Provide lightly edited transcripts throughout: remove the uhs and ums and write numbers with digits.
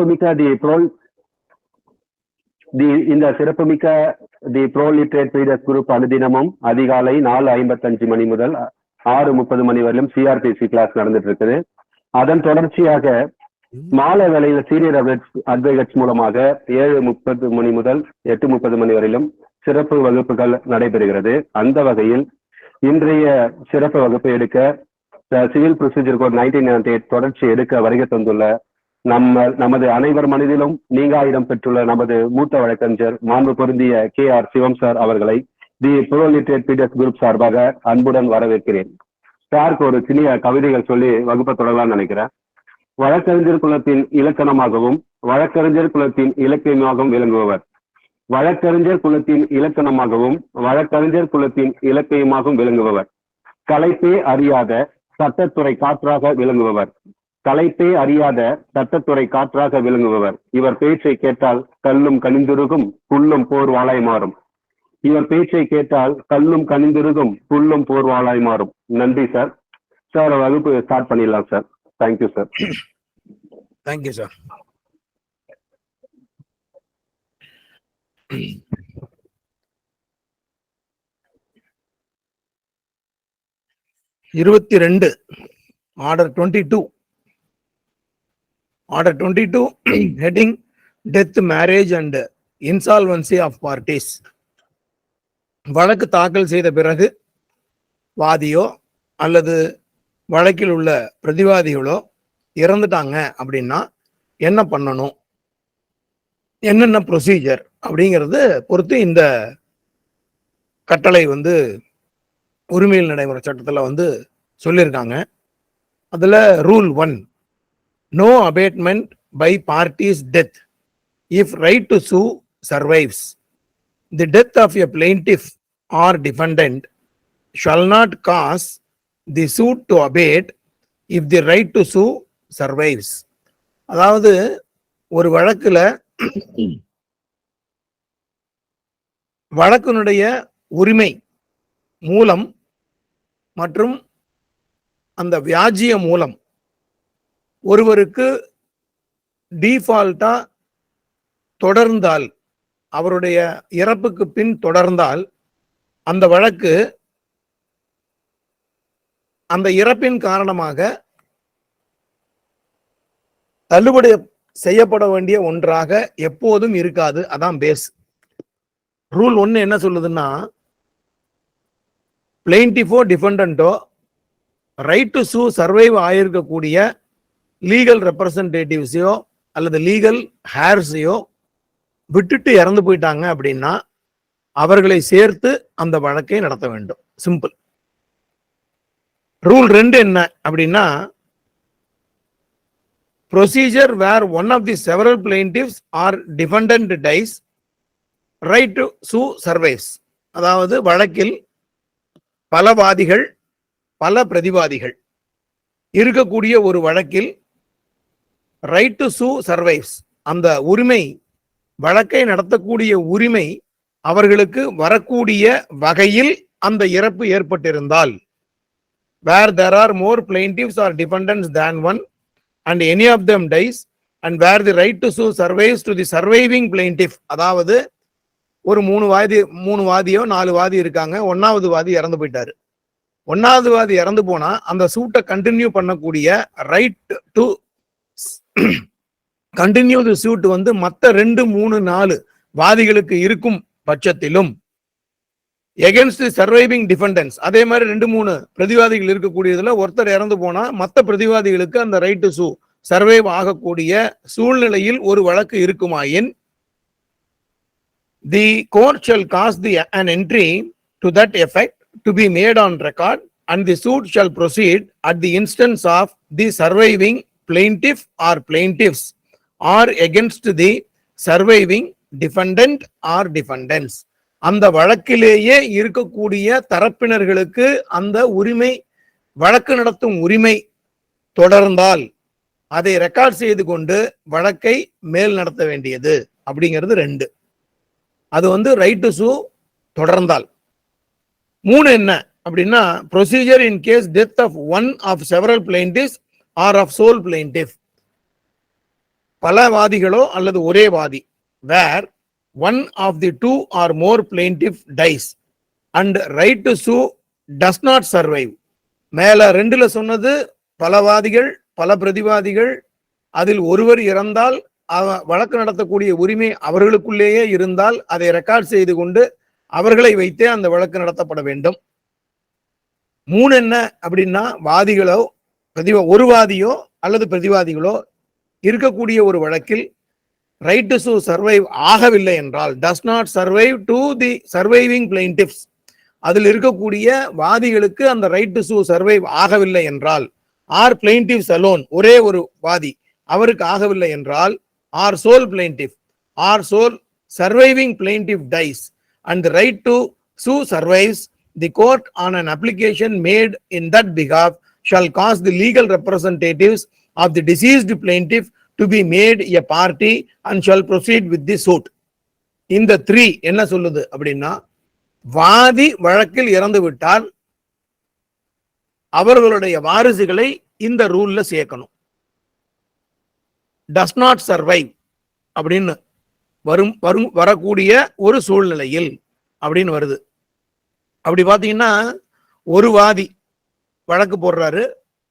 சிறப்புமிக்க இந்த சிறப்புமிக்க தி ப்ரோலிட்ரேட் ரீடர்ஸ் குரூப் அனுதினமும் அதிகாலை 4:55 மணி முதல் 6:30 மணி வரையிலும் சிஆர்பிசி கிளாஸ் நடந்துட்டு இருக்குது. அதன் தொடர்ச்சியாக மாலை வேளையில் சீனியர் அட்வைகட்ஸ் மூலமாக 7:30 மணி முதல் 8:30 மணி வரையிலும் சிறப்பு வகுப்புகள் நடைபெறுகிறது. அந்த வகையில் இன்றைய சிறப்பு வகுப்பு எடுக்க சிவில் ப்ரொசீஜர் கோட் 1998 தொடர்ச்சி எடுக்க வருகை தந்துள்ள நமது அனைவர் மனதிலும் நீங்கா இடம் பெற்றுள்ள நமது மூத்த வழக்கறிஞர் மாண்பு பொருந்திய KR சிவம் சார் அவர்களை தி ப்ரோலிட்ரேட் ரீடர்ஸ் குரூப் சார்பாக அன்புடன் வரவேற்கிறேன். சாருக்கு ஒரு சிறிய கவிதைகள் சொல்லி வகுப்பை தொடங்கலாம்னு நினைக்கிறேன். வழக்கறிஞர் குலத்தின் இலக்கணமாகவும் வழக்கறிஞர் குலத்தின் இலக்கியமாகவும் விளங்குபவர். வழக்கறிஞர் குலத்தின் இலக்கணமாகவும் வழக்கறிஞர் குலத்தின் இலக்கியமாகவும் விளங்குபவர். கலைப்பே அறியாத சட்டத்துறை காற்றாக விளங்குபவர். கலைப்பே அறியாத சட்டத்துறை காற்றாக விளங்குபவர். இவர் பேச்சை கேட்டால் கல்லும் கனிந்துருகும் புல்லும் போர் வாளாய் மாறும். இவர் பேச்சை கேட்டால் கல்லும் கனிந்துருகும் புல்லும் போர் வாளாய் மாறும். நன்றி சார். சார் வகுப்பு ஸ்டார்ட் பண்ணிடலாம் sir. Thank you sir. Thank you sir. Order 22 heading death, marriage and insolvency of parties. வழக்கு தாக்கல் செய்த பிறகு வாதியோ அல்லது வழக்கில் உள்ள பிரதிவாதிகளோ இறந்துட்டாங்க அப்படின்னா என்ன பண்ணணும், என்னென்ன ப்ரொசீஜர் அப்படிங்கிறது பொறுத்து இந்த கட்டளை உரிமையில் நடைமுறை சட்டத்தில் சொல்லியிருக்காங்க. அதுல rule 1, no abatement by parties death if right to sue survives. The death of a plaintiff or defendant shall not cause the suit to abate if the right to sue survives. அதாவது ஒரு வழக்குல வழக்கினுடைய உரிமை மூலம் மற்றும் அந்த வியாஜிய மூலம் ஒருவருக்கு டீஃபால்ட்டா தொடர்ந்தால், அவருடைய இறப்புக்கு பின் தொடர்ந்தால், அந்த வழக்கு அந்த இறப்பின் காரணமாக தள்ளுபடி செய்யப்பட வேண்டிய ஒன்றாக எப்போதும் இருக்காது. அதான் பேஸ். ரூல் 1 என்ன சொல்லுதுன்னா, பிளெயின்டிஃபோ டிஃபெண்டன்ட்டோ ரைட் டு சூ சர்வைவ் ஆயிருக்கக்கூடிய லீகல் ரெப்ரசன்டேட்டிவ்ஸையோ அல்லது லீகல் ஹேர்ஸையோ விட்டுட்டு இறந்து போயிட்டாங்க அப்படின்னா அவர்களை சேர்த்து அந்த வழக்கை நடத்த வேண்டும். சிம்பிள். ரூல் 2 என்ன அப்படின்னா, procedure where one of the several plaintiffs or defendant dies right to sue survives. அதாவது வழக்கில் பல வாதிகள் பல பிரதிவாதிகள் இருக்கக்கூடிய ஒரு வழக்கில் ரைட் டு சூ சர்வைவ்ஸ், அந்த உரிமை, வழக்கை நடத்தக்கூடிய உரிமை அவர்களுக்கு வரக்கூடிய வகையில் அந்த இறப்பு ஏற்பட்டிருந்தால், where there are more plaintiffs or defendants than one and any of them dies and where the right to sue survives to the surviving plaintiff. அதாவது ஒரு 3 வாதியோ 4 வாதி இருக்காங்க, 1வது வாதி இறந்து போயிட்டாரு. 1வது வாதி இறந்து போனா அந்த சூட்டை கண்டினியூ பண்ணக்கூடிய right to continue the suit மற்ற 2, 3, 4 வாதிகளுக்கு இருக்கும் பட்சத்திலும் எகென்ஸ்ட் தி சர்வைவிங் டிஃபெண்டன்ஸ், அதே மாதிரி 2, 3 பிரதிவாதிகள் இருக்கக்கூடியதுல ஒருத்தர் இறந்து போனா மற்ற பிரதிவாதிகளுக்கு அந்த ரைட் டு சூ சர்வைவ் ஆகக்கூடிய சூழ்நிலையில் ஒரு வழக்கு இருக்குமாயின், the court shall cause an entry to that effect to be made on record and the suit shall proceed at the instance of the surviving plaintiff or plaintiffs or against the surviving defendant or defendants. அந்த வழக்கிலேயே இருக்கக்கூடிய தரப்பினர்களுக்கு அந்த உரிமை, வழக்கு நடத்தும் உரிமை தொடர்ந்தால் அதை record செய்து கொண்டு வழக்கை மேல் நடத்த வேண்டியது அப்படிங்கிறது 2. அது ரைட் டு சூ தொடர்ந்தால். 3 என்ன அப்படின்னா, procedure in case death of one of several plaintiffs or of sole plaintiff. பல வாதிகளோ அல்லது ஒரே வாதி, where one of the two or more plaintiff dies and right to sue does not survive. மேல ரெண்டுல சொன்னது பல வாதிகள் பல பிரதிவாதிகள், அதில் ஒருவர் இறந்தால் வழக்கு நடத்தக்கூடிய உரிமை அவர்களுக்குள்ளேயே இருந்தால் அதை ரெக்கார்ட் செய்து கொண்டு அவர்களை வைத்தே அந்த வழக்கு நடத்தப்பட வேண்டும். 3 என்ன அப்படின்னா, வாதிகளோ ஒரு வாதியோ அல்லது பிரதிவாதிகளோ இருக்கக்கூடிய ஒரு வழக்கில் ரைட் டு சூ சர்வைவ் ஆகவில்லை என்றால், does not survive to the surviving plaintiffs, அதில் இருக்கக்கூடிய வாதிகளுக்கு அந்த ரைட் டு சூ சர்வைவ் ஆகவில்லை என்றால், ஆர் பிளெயின்டிஃப்ஸ் அலோன், ஒரே ஒரு வாதி அவருக்கு ஆகவில்லை என்றால், or sole plaintiff or sole surviving plaintiff dies and the right to sue survives, the court on an application made in that behalf shall cause the legal representatives of the deceased plaintiff to be made a party and shall proceed with the suit. இந்த 3 என்ன சொல்லுது அப்படின்னா, வாதி வழக்கில் இறந்து விட்டால் அவர்களுடைய வாரிசுகளை இந்த ரூல்ல சேர்க்கணும். does not survive அப்படின்னு வரக்கூடிய ஒரு சூழ்நிலையில் அப்படின்னு வருது. அப்படி பாத்தீங்கன்னா, ஒரு வாதி வழக்கு போடுறாரு,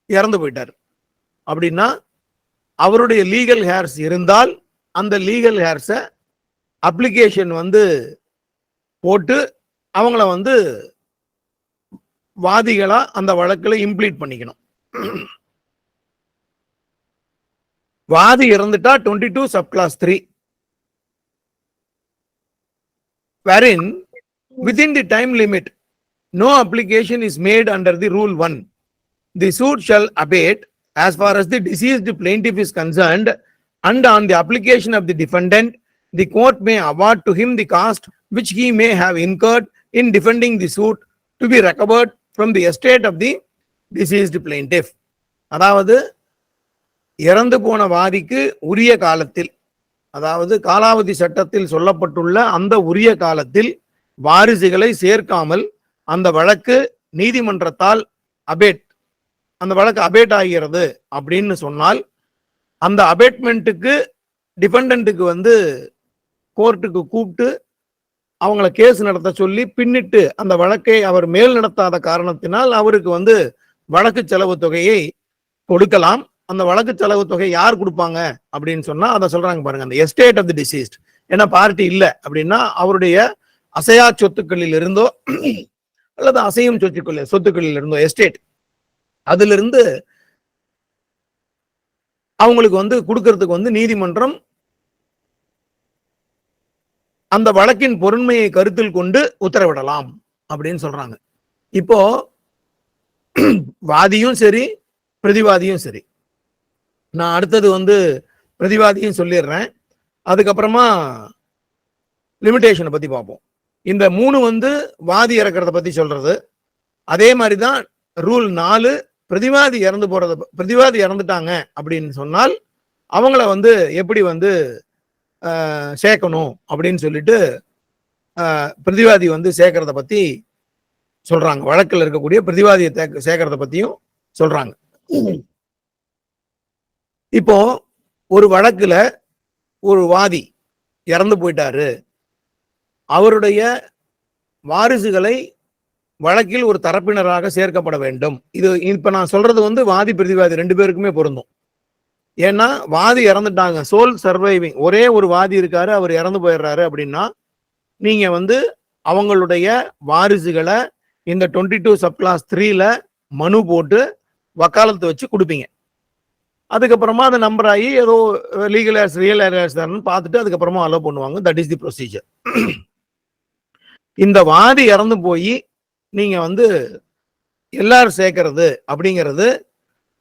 இறந்து போயிட்டார் அப்படின்னா, அவருடைய லீகல் ஹேர்ஸ் இருந்தால் அந்த லீகல் ஹேர்ஸை அப்ளிகேஷன் போட்டு அவங்கள வாதிகளா அந்த வழக்கில் இம்ப்ளீட் பண்ணிக்கணும். வாதி இறந்துட்டா 22 subclass 3, wherein within the time limit no application is made under the rule 1, the suit shall abate as far as the deceased plaintiff is concerned, and on the application of the defendant the court may award to him the cost which he may have incurred in defending the suit to be recovered from the estate of the deceased plaintiff. அதாவது இறந்து போன வாதிக்கு உரிய காலத்தில், அதாவது காலாவதி சட்டத்தில் சொல்லப்பட்டுள்ள அந்த உரிய காலத்தில் வாரிசுகளை சேர்க்காமல் அந்த வழக்கு நீதிமன்றத்தால் அந்த வழக்கு அபேட் ஆகிறது அப்படின்னு சொன்னால், அந்த அபேட்மெண்ட்டுக்கு டிஃபெண்டன்ட்டுக்கு கோர்ட்டுக்கு கூப்பிட்டு அவங்கள கேஸ் நடத்த சொல்லி பின்னிட்டு அந்த வழக்கை அவர் மேல் நடத்தாத காரணத்தினால் அவருக்கு வழக்கு செலவு தொகையை கொடுக்கலாம். அந்த வழக்கு செலவு தொகை யார் கொடுப்பாங்க அப்படின்னு சொன்னா அதை சொல்றாங்க பாருங்க, அந்த எஸ்டேட் ஆஃப் தி டிசீஸ்ட். ஏன்னா பார்ட்டி இல்லை அப்படின்னா அவருடைய அசையா சொத்துக்களில் இருந்தோ அல்லது அசையும் சொத்துக்களில் இருந்தோ எஸ்டேட், அதுல இருந்து அவங்களுக்கு கொடுக்கறதுக்கு நீதிமன்றம் அந்த வழக்கின் பொருண்மையை கருத்தில் கொண்டு உத்தரவிடலாம் அப்படின்னு சொல்றாங்க. இப்போ வாதியும் சரி பிரதிவாதியும் சரி, நான் அடுத்தது பிரதிவாதியும் சொல்லிடுறேன், அதுக்கப்புறமா லிமிடேஷனை பத்தி பார்ப்போம். இந்த 3 வாதி இறக்கிறத பத்தி சொல்றது. அதே மாதிரிதான் ரூல் 4, பிரதிவாதி இறந்துட்டாங்க அப்படின்னு சொன்னால் அவங்கள எப்படி சேர்க்கணும் அப்படின்னு சொல்லிட்டு பிரதிவாதி சேர்க்கறத பத்தி சொல்றாங்க. வழக்கில் இருக்கக்கூடிய பிரதிவாதியை சேர்க்கறத பத்தியும் சொல்றாங்க. இப்போ ஒரு வழக்குல ஒரு வாதி இறந்து போயிட்டாரு, அவருடைய வாரிசுகளை வழக்கில் ஒரு தரப்பினராக சேர்க்கப்பட வேண்டும். இது இப்ப நான் சொல்றது வாதி பிரதிவாதி 2 பேருக்குமே பொருந்தும். ஏன்னா வாதி இறந்துட்டாங்க, சோல் சர்வைவிங், ஒரே ஒரு வாதி இருக்காரு, அவர் இறந்து போயிடுறாரு அப்படின்னா நீங்க அவங்களுடைய வாரிசுகளை இந்த 22 subclass 3ல மனு போட்டு வக்காலத்து வச்சு கொடுப்பீங்க. அதுக்கப்புறமா அதை நம்பர் ஆகி ஏதோ லீகல் ஹேர்ஸ் ரியல் ஹேர்ஸ் தான் பார்த்துட்டு அதுக்கப்புறமா அலோ பண்ணுவாங்க. That is the procedure. இந்த வாதி இறந்து போய் நீங்க எல்லாரும் சேர்க்கறது அப்படிங்கிறது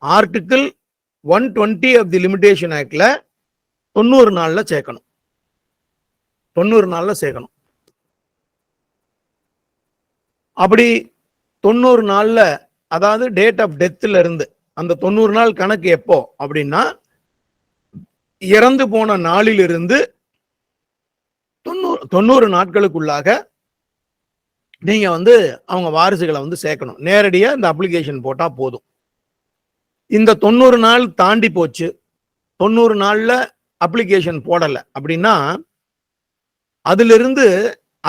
ஆர்டிகிள் 120 ஆஃப் தி லிமிடேஷன் ஆக்ட்ல 90 நாள்ல சேர்க்கணும். 90 நாள்ல சேர்க்கணும். அப்படி 90 நாள்ல, அதாவது டேட் ஆஃப் டெத்ல இருந்து அந்த 90 நாள் கணக்கு எப்போ அப்படின்னா இறந்து போன நாளிலிருந்து 90 நாட்களுக்குள்ளாக நீங்க அவங்க வாரிசுகளை சேர்க்கணும். நேரடியா இந்த அப்ளிகேஷன் போட்டா போதும். இந்த 90 நாள் தாண்டி போச்சு, 90 நாள்ல அப்ளிகேஷன் போடல அப்படின்னா அதிலிருந்து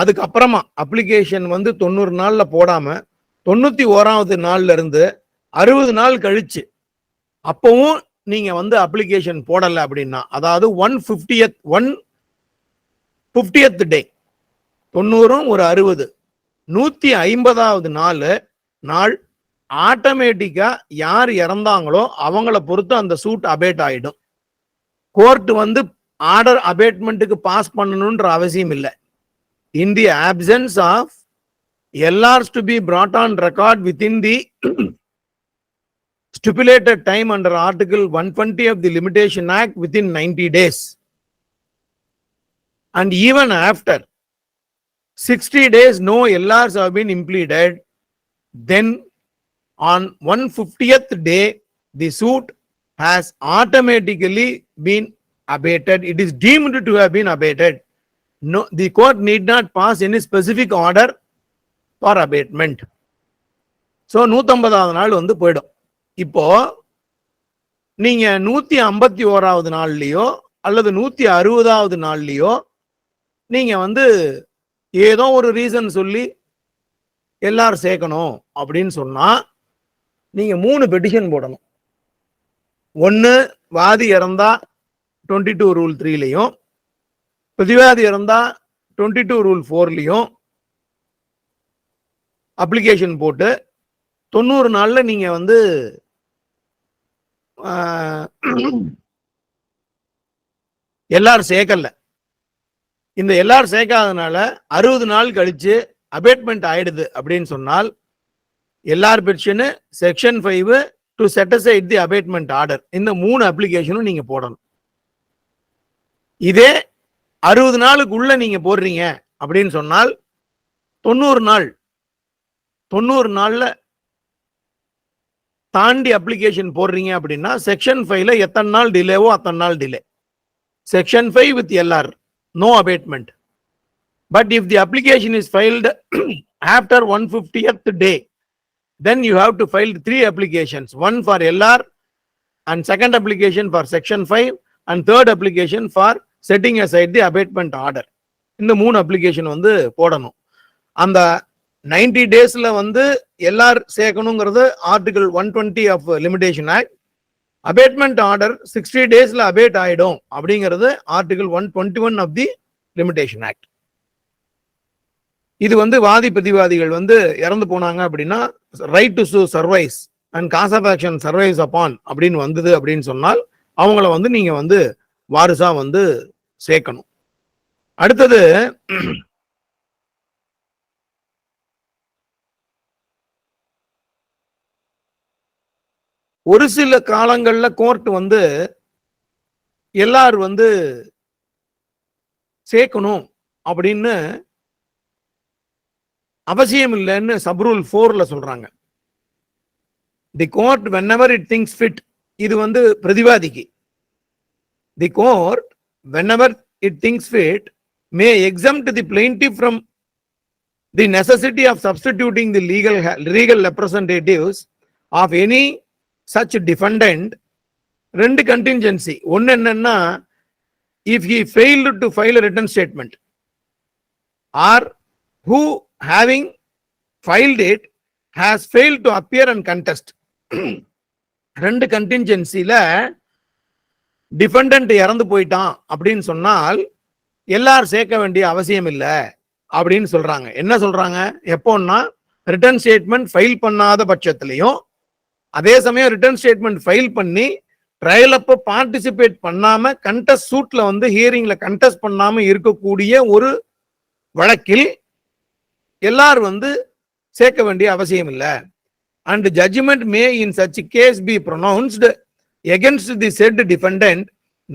அதுக்கப்புறமா அப்ளிகேஷன் வந்து 90 நாள்ல போடாம 91வது நாள்ல இருந்து 60 நாள் கழிச்சு அப்பவும் நீங்க வந்து அப்ளிகேஷன் போடல அப்படின்னா, அதாவது 150th டே, 90 ஒரு 60 150வது நாள் ஆட்டோமேட்டிக்கா யார் இறந்தாங்களோ அவங்கள பொறுத்து அந்த சூட் அபேட் ஆயிடும். கோர்ட் வந்து ஆர்டர் அபேட்மெண்ட்டுக்கு பாஸ் பண்ணணும்ன்ற அவசியம் இல்லை. In the absence of LRs to be brought on record within the stipulated time under Article 120 of the Limitation Act within 90 days. And even after 60 days no LRs have been impleted, then on 150th day the suit has automatically been abated. It is deemed to have been abated. No, the court need not pass any specific order for abatement. So 150வது நாள் வந்து போயிடும். இப்போ நீங்க 151வது நாள்லயோ அல்லது 160வது நாள்லயோ நீங்க வந்து ஏதோ ஒரு ரீசன் சொல்லி எல்லாரும் சேர்க்கணும் அப்படின்னு சொன்னா நீங்க 3 பெட்டிஷன் போடணும். ஒன்னு வாதி இறந்தா 22 ரூல் 3லயும், பிரதிவாதி இறந்தா 22 ரூல் 4லயும் அப்ளிகேஷன் போட்டு 90 நாள்ல நீங்க வந்து எல்லாரும் சேர்க்கல. இந்த எல்லாரும் சேர்க்காதனால 60 நாள் கழிச்சு அபேட்மெண்ட் ஆயிடுது அப்படின்னு சொன்னால் எல்லார் petition section 5 to set aside the abatement order, இந்த 3 அப்ளிகேஷனும் நீங்க போடணும். இதே 60 நாளுக்குள்ள நீங்க போடுறீங்க அப்படின்னு சொன்னால் 90 நாள்ல தாண்டி அப்ளிகேஷன் போடுறீங்க அப்படின்னா செக்ஷன் 5ல எத்தனை நாள் டிலேவோ அத்தனை நாள் delay. Section 5 with LR no abatement. But if the application is filed after 150th day, then you have to file 3 applications, one for LR and second application for section 5 and third application for setting aside the abatement order. இந்த 3 application வந்து போடணும். அந்த 90 டேஸ்ல வந்து எல்லார் சேர்க்கணுங்கிறது article 120 of limitation act. Abatement order 60 டேஸ்ல abate ஆயிடும் அப்படிங்கிறது article 121 of the limitation act. இது வந்து வாதி பிரதிவாதிகள் வந்து இறந்து போனாங்க அப்படின்னா right to sue survives and cause of action survives upon அப்படின்னு வந்தது அப்படின்னு சொன்னால் அவங்கள வந்து நீங்க வந்து வாரிசா வந்து சேர்க்கணும். அடுத்தது ஒரு சில காலங்கள்ல கோர்ட் வந்து எல்லாரும் வந்து சேர்க்கணும் அப்படின்னு அவசியம் இல்லைன்னு சப்ரூல் 4ல சொல்றாங்க. The court whenever it thinks fit, இது வந்து பிரதிவாதிக்கு. The court whenever it thinks fit may exempt the plaintiff from the necessity of substituting the legal representatives of any such defendant. 2 contingency. ஒன்னு என்னன்னா, if he failed to file a written statement or who having filed it has failed to appear and contest. 2 contingencyல defendant இறந்து போயிட்டான் அப்படின்னு சொன்னால் எல்லாரும் சேர்க்க வேண்டிய அவசியம் இல்லை அப்படின்னு சொல்றாங்க. என்ன சொல்றாங்க, எப்போன்னா ரிட்டர்ன் ஸ்டேட்மெண்ட் ஃபைல் பண்ணாத பட்சத்திலையும் அதே சமயம் ரிட்டர்ன் ஸ்டேட்மெண்ட் ஃபைல் பண்ணி ட்ரையல் அப்போ பார்ட்டிசிபேட் பண்ணாம கண்டெஸ்ட் சூட்ல வந்து ஹியரிங்ல கண்டெஸ்ட் பண்ணாம இருக்கக்கூடிய ஒரு வழக்கில் எல்லாரும் வந்து சேர்க்க வேண்டிய அவசியம் இல்லை. And judgment may in such case be pronounced against the said defendant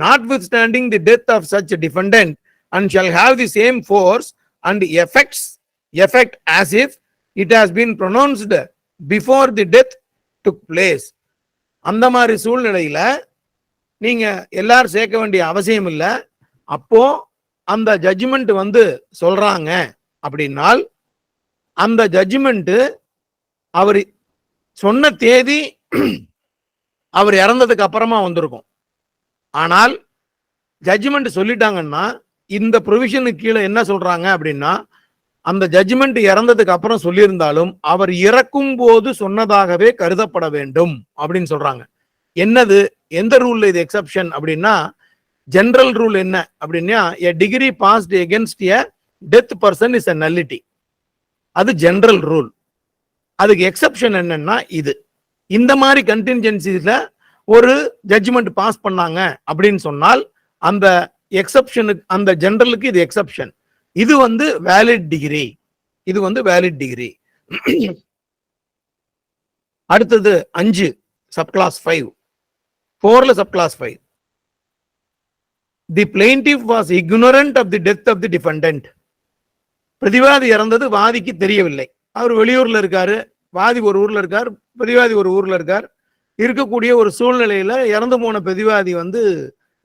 notwithstanding the death of such defendant and shall have the same force and effect as if it has been pronounced before the death took place. அந்த மாதிரி சூழ்நிலையில நீங்க எல்லாரும் சேர்க்க வேண்டிய அவசியம் இல்லை. அப்போ அந்த ஜட்ஜ்மெண்ட் வந்து சொல்றாங்க அப்படின்னால் அந்த ஜட்ஜ்மெண்ட் அவர் சொன்ன தேதி அவர் இறந்ததுக்கு அப்புறமா வந்திருக்கும். ஆனால் ஜட்ஜ்மெண்ட் சொல்லிட்டாங்கன்னா இந்த ப்ரொவிஷனுக்கு கீழே என்ன சொல்றாங்க அப்படின்னா, அந்த ஜட்ஜ்மெண்ட் இறந்ததுக்கு அப்புறம் சொல்லியிருந்தாலும் அவர் இறக்கும் போது சொன்னதாகவே கருதப்பட வேண்டும் அப்படின்னு சொல்றாங்க. என்னது, எந்த ரூல்ல இது எக்ஸெப்ஷன் அப்படின்னா, ஜெனரல் ரூல் என்ன அப்படின்னா, a degree passed against a death person is a nullity. அது ஜெனரல் ரூல். அதுக்கு எக்ஸெப்ஷன் என்னன்னா இது. இந்த மாதிரி கண்டின்ஜென்சிஸ்ல ஒரு ஜட்ஜ்மெண்ட் பாஸ் பண்ணாங்க அப்படின்னு சொன்னால் அந்த எக்ஸெப்ஷனுக்கு, அந்த ஜெனரலுக்கு இது எக்ஸெப்ஷன். இது வந்து வேலிட் டிகிரி. இது வந்து வேலிட் டிகிரி. அடுத்தது 5 subclass 5. 4ல subclass 5. The plaintiff was ignorant of the death of the defendant. பிரதிவாதி இறந்தது வாதிக்கு தெரியவில்லை. அவர் வெளியூர்ல இருக்காரு, வாதி ஒரு ஊர்ல இருக்கார், பிரதிவாதி ஒரு ஊர்ல இருக்கார். இருக்கக்கூடிய ஒரு சூழ்நிலையில இறந்து போன பிரதிவாதி வந்து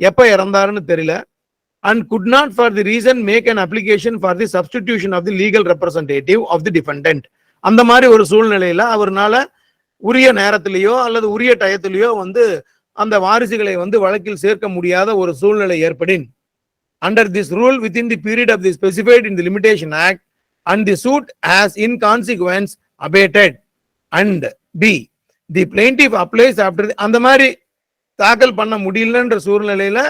எப்ப இறந்தாருன்னு தெரியல. and could not for the reason make an application for the substitution of the legal representative of the defendant. அந்த மாதிரி ஒரு சூழ்நிலையில அவர்னால உரிய நேரத்திலேயோ அல்லது உரிய டயத்திலேயோ வந்து அந்த வாரிசுகளை வந்து வழக்கில் சேர்க்க முடியாத ஒரு சூழ்நிலை ஏற்படின், under this rule within the period of the specified in the limitation act and the suit has in consequence abated, and b the plaintiff applies after the, அந்த மாதிரி தாக்கல் பண்ண முடியலன்ற சூழ்நிலையில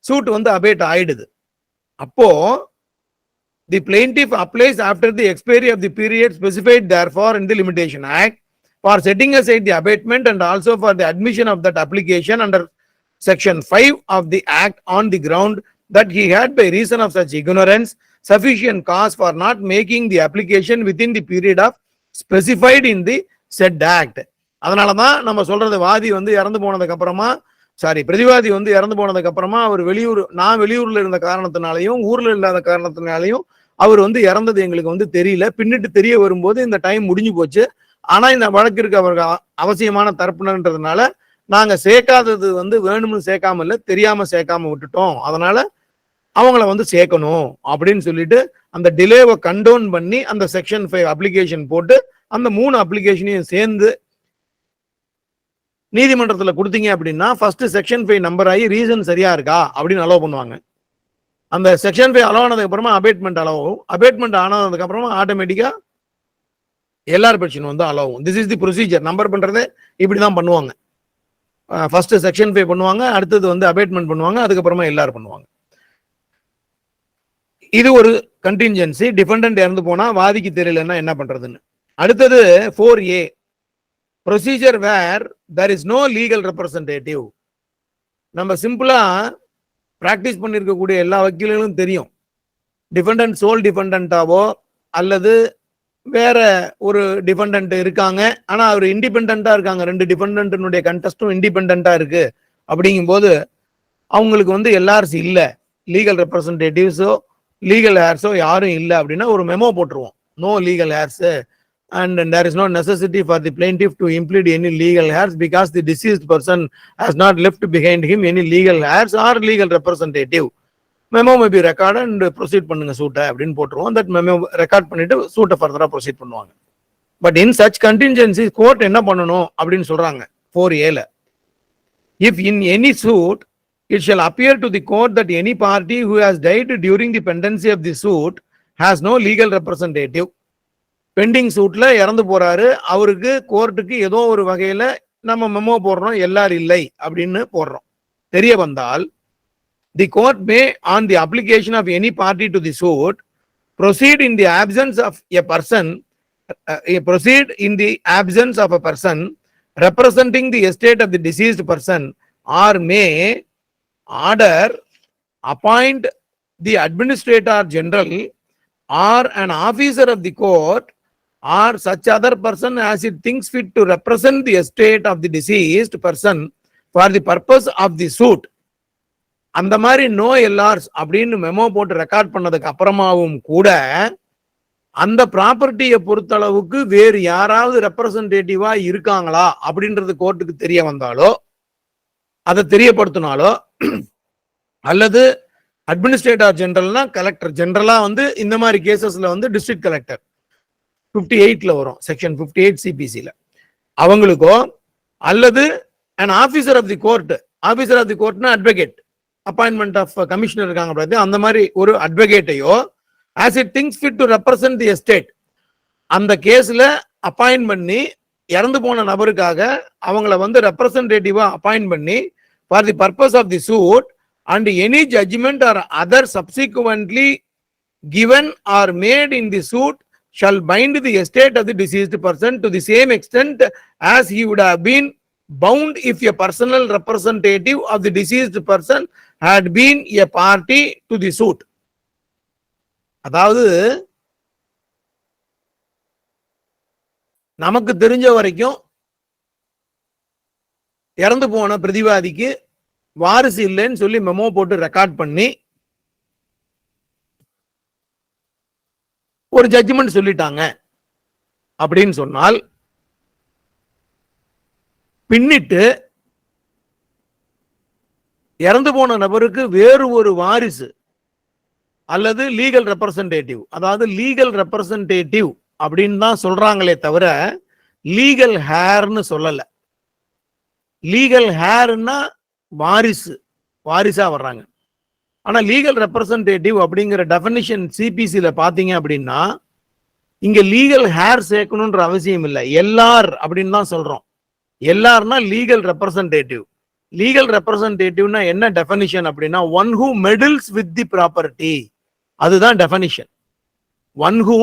சூட் வந்து அபேட் ஆயிடுது. அப்போ the plaintiff applies after the expiry of the period specified therefore in the limitation act for setting aside the abatement and also for the admission of that application under section 5 of the act on the ground that he had by reason of such ignorance sufficient cause for not making the application within the period of specified in the said act. அதனாலதான் நம்ம சொல்றது, வாதி வந்து இறந்து போனதுக்கு அப்புறமா, பிரதிவாதி வந்து இறந்து போனதுக்கு அப்புறமா அவர் நான் வெளியூர்ல இருந்த காரணத்தினாலையும் ஊர்ல இல்லாத காரணத்தினாலையும் அவர் வந்து இறந்தது எங்களுக்கு வந்து தெரியல. பின்னிட்டு தெரிய வரும்போது இந்த டைம் முடிஞ்சு போச்சு. ஆனா இந்த வழக்கிற்கு அவர்கள் அவசியமான தரப்பினர்ன்றதுனால நாங்க சேர்க்காதது வந்து வேணும்னு சேர்க்காம இல்ல, தெரியாம சேர்க்காம விட்டுட்டோம். அதனால அவங்கள வந்து சேர்க்கணும் அப்படின்னு சொல்லிட்டு அந்த டிலேவை கண்டோன் பண்ணி அந்த செக்ஷன் 5 அப்ளிகேஷன் போட்டு அந்த 3 அப்ளிகேஷனையும் சேர்ந்து நீதிமன்றத்தில் கொடுத்தீங்க அப்படின்னா ஃபர்ஸ்ட் செக்ஷன் 5 நம்பர் ஆகி ரீசன் சரியா இருக்கா அப்படின்னு அலோவ் பண்ணுவாங்க. அந்த செக்ஷன் 5 அலோவ் ஆனதுக்கு அப்புறமா அபேட்மெண்ட் அலோவ் ஆகும். அபேட்மெண்ட் ஆனதுக்கு அப்புறமா ஆட்டோமேட்டிக்கா எல்லார் பென்ஷன் வந்து அலோவ் ஆகும். This is the procedure. Number பண்றதே இப்படிதான் பண்ணுவாங்க. ஃபர்ஸ்ட் செக்ஷன் 5 பண்ணுவாங்க, அடுத்தது வந்து அபேட்மெண்ட் பண்ணுவாங்க, அதுக்கப்புறமா எல்லாரும் பண்ணுவாங்க. இது ஒரு கண்டின்ஜென்சி. டிஃபெண்டன்ட் இறந்து போனா வாதிக்கு தெரியலன்னா என்ன பண்றதுன்னு. அடுத்தது 4A procedure where there is no legal representative. நம்ம சிம்பிளா பிராக்டிஸ் பண்ணிருக்கக்கூடிய எல்லா வக்கீல்களும் தெரியும், டிஃபெண்டன்ட் சோல் டிஃபெண்டன்டாவோ அல்லது வேற ஒரு டிஃபெண்டன்ட் இருக்காங்க, ஆனா அவர் இண்டிபெண்டா இருக்காங்க, 2 டிஃபெண்டன்ட்னுடைய கண்டெஸ்டும் இண்டிபெண்டா இருக்கு. அப்படிங்கும் போது அவங்களுக்கு வந்து எல்ஆர்சி இல்ல, லீகல் ரெப்ரசன்டேட்டிவ்ஸோ லீகல் ஹேர்ஸோ யாரும் இல்லை அப்படின்னா ஒரு மெமோ போட்டுருவோம், no legal heirs and there is no necessity for the plaintiff to implead any legal heirs because the deceased person has not left behind him any legal heirs or legal representative. Memo may be recorded and proceed பண்ணுங்க சூட்டை அப்படின்னு போட்டுருவோம். that memo record பண்ணிட்டு சூட்டை ஃபர்தரா proceed பண்ணுவாங்க. But in such contingency court என்ன பண்ணணும் அப்படின்னு சொல்றாங்க 4A ல, if in any suit it shall appear to the court that any party who has died during the pendency of the suit has no legal representative. Pending சூட்ல இறந்து போறாரு, அவருக்கு கோர்ட்டுக்கு ஏதோ ஒரு வகையில நம்ம மெமோ போடுறோம், எல்லாரும் இல்லை அப்படின்னு போடுறோம், தெரிய வந்தால் the court may on the application of any party to the suit proceed in the absence of a person representing the estate of the deceased person or may order appoint the administrator general or an officer of the court or such other person as it thinks fit to represent the estate of the deceased person for the purpose of the suit. அந்த மாதிரி no எல்ஆர்ஸ் அப்படின்னு memo போட்டு record பண்ணதுக்கு அப்புறமாவும் கூட அந்த ப்ராப்பர்ட்டியை பொறுத்தளவுக்கு வேறு யாராவது ரெப்ரசன்டேட்டிவா இருக்காங்களா அப்படின்றது கோர்ட்டுக்கு தெரிய வந்தாலோ அதை தெரியப்படுத்தினாலோ அல்லது அட்மினிஸ்ட்ரேட்டர் ஜெனரல்னா கலெக்டர், ஜெனரலா வந்து இந்த மாதிரி கேசஸ்ல வந்து டிஸ்ட்ரிக்ட் கலெக்டர் 58ல வரும், செக்ஷன் 58 சிபிசில, அவங்களுக்கோ அல்லது an officer of the court, officer of the கோர்ட்னா அட்வொகேட், அப்பாயின்மெண்ட் ஆஃப் கமிஷனர் இருக்காங்க பார்த்து, அந்த மாதிரி ஒரு அட்வொகேட்டையோ as it thinks fit to represent the estate அந்த கேஸ்ல அப்பாயின்ட் பண்ணி இறந்து போன நபருக்காக அவங்கள வந்து ரெப்ரசன்டேட்டிவா அப்பாயின்ட் பண்ணி for the purpose of the suit and any judgment or other subsequently given or made in the suit shall bind the estate of the deceased person to the same extent as he would have been bound if a personal representative of the deceased person had been a party to the suit. அதாவது நமக்கு தெரிஞ்ச வரைக்கும் இறந்து போன பிரதிவாதிக்கு வாரிசு இல்லைன்னு சொல்லி memo போட்டு ரெக்கார்ட் பண்ணி ஒரு ஜட்ஜ்மெண்ட் சொல்லிட்டாங்க அப்படின்னு சொன்னால், பின்னிட்டு இறந்து போன நபருக்கு வேறு ஒரு வாரிசு அல்லது லீகல் ரெப்ரசன்டேட்டிவ், அதாவது லீகல் ரெப்ரசன்டேட்டிவ் அப்படின்னு தான் சொல்றாங்களே தவிர லீகல் ஹேர்னு சொல்லல. லீகல் ஹேர்னா வாரிசு, வாரிசா வர்றாங்க. ஆனா லீகல் ரெப்ரசன்டேட்டிவ் அப்படிங்கிற டெஃபினிஷன் சிபிசில பாத்தீங்க அப்படின்னா இங்க லீகல் ஹேர் சேர்க்கணும்ன்ற அவசியம் இல்லை. எல்ஆர் அப்படின்னு தான் சொல்றோம். எல்ஆர்னா லீகல் ரெப்ரசன்டேட்டிவ். லீகல் ரெப்ரசன்டேட்டிவ்னா என்ன டெஃபினிஷன் அப்படின்னா one who meddles with the property, அதுதான் definition. One who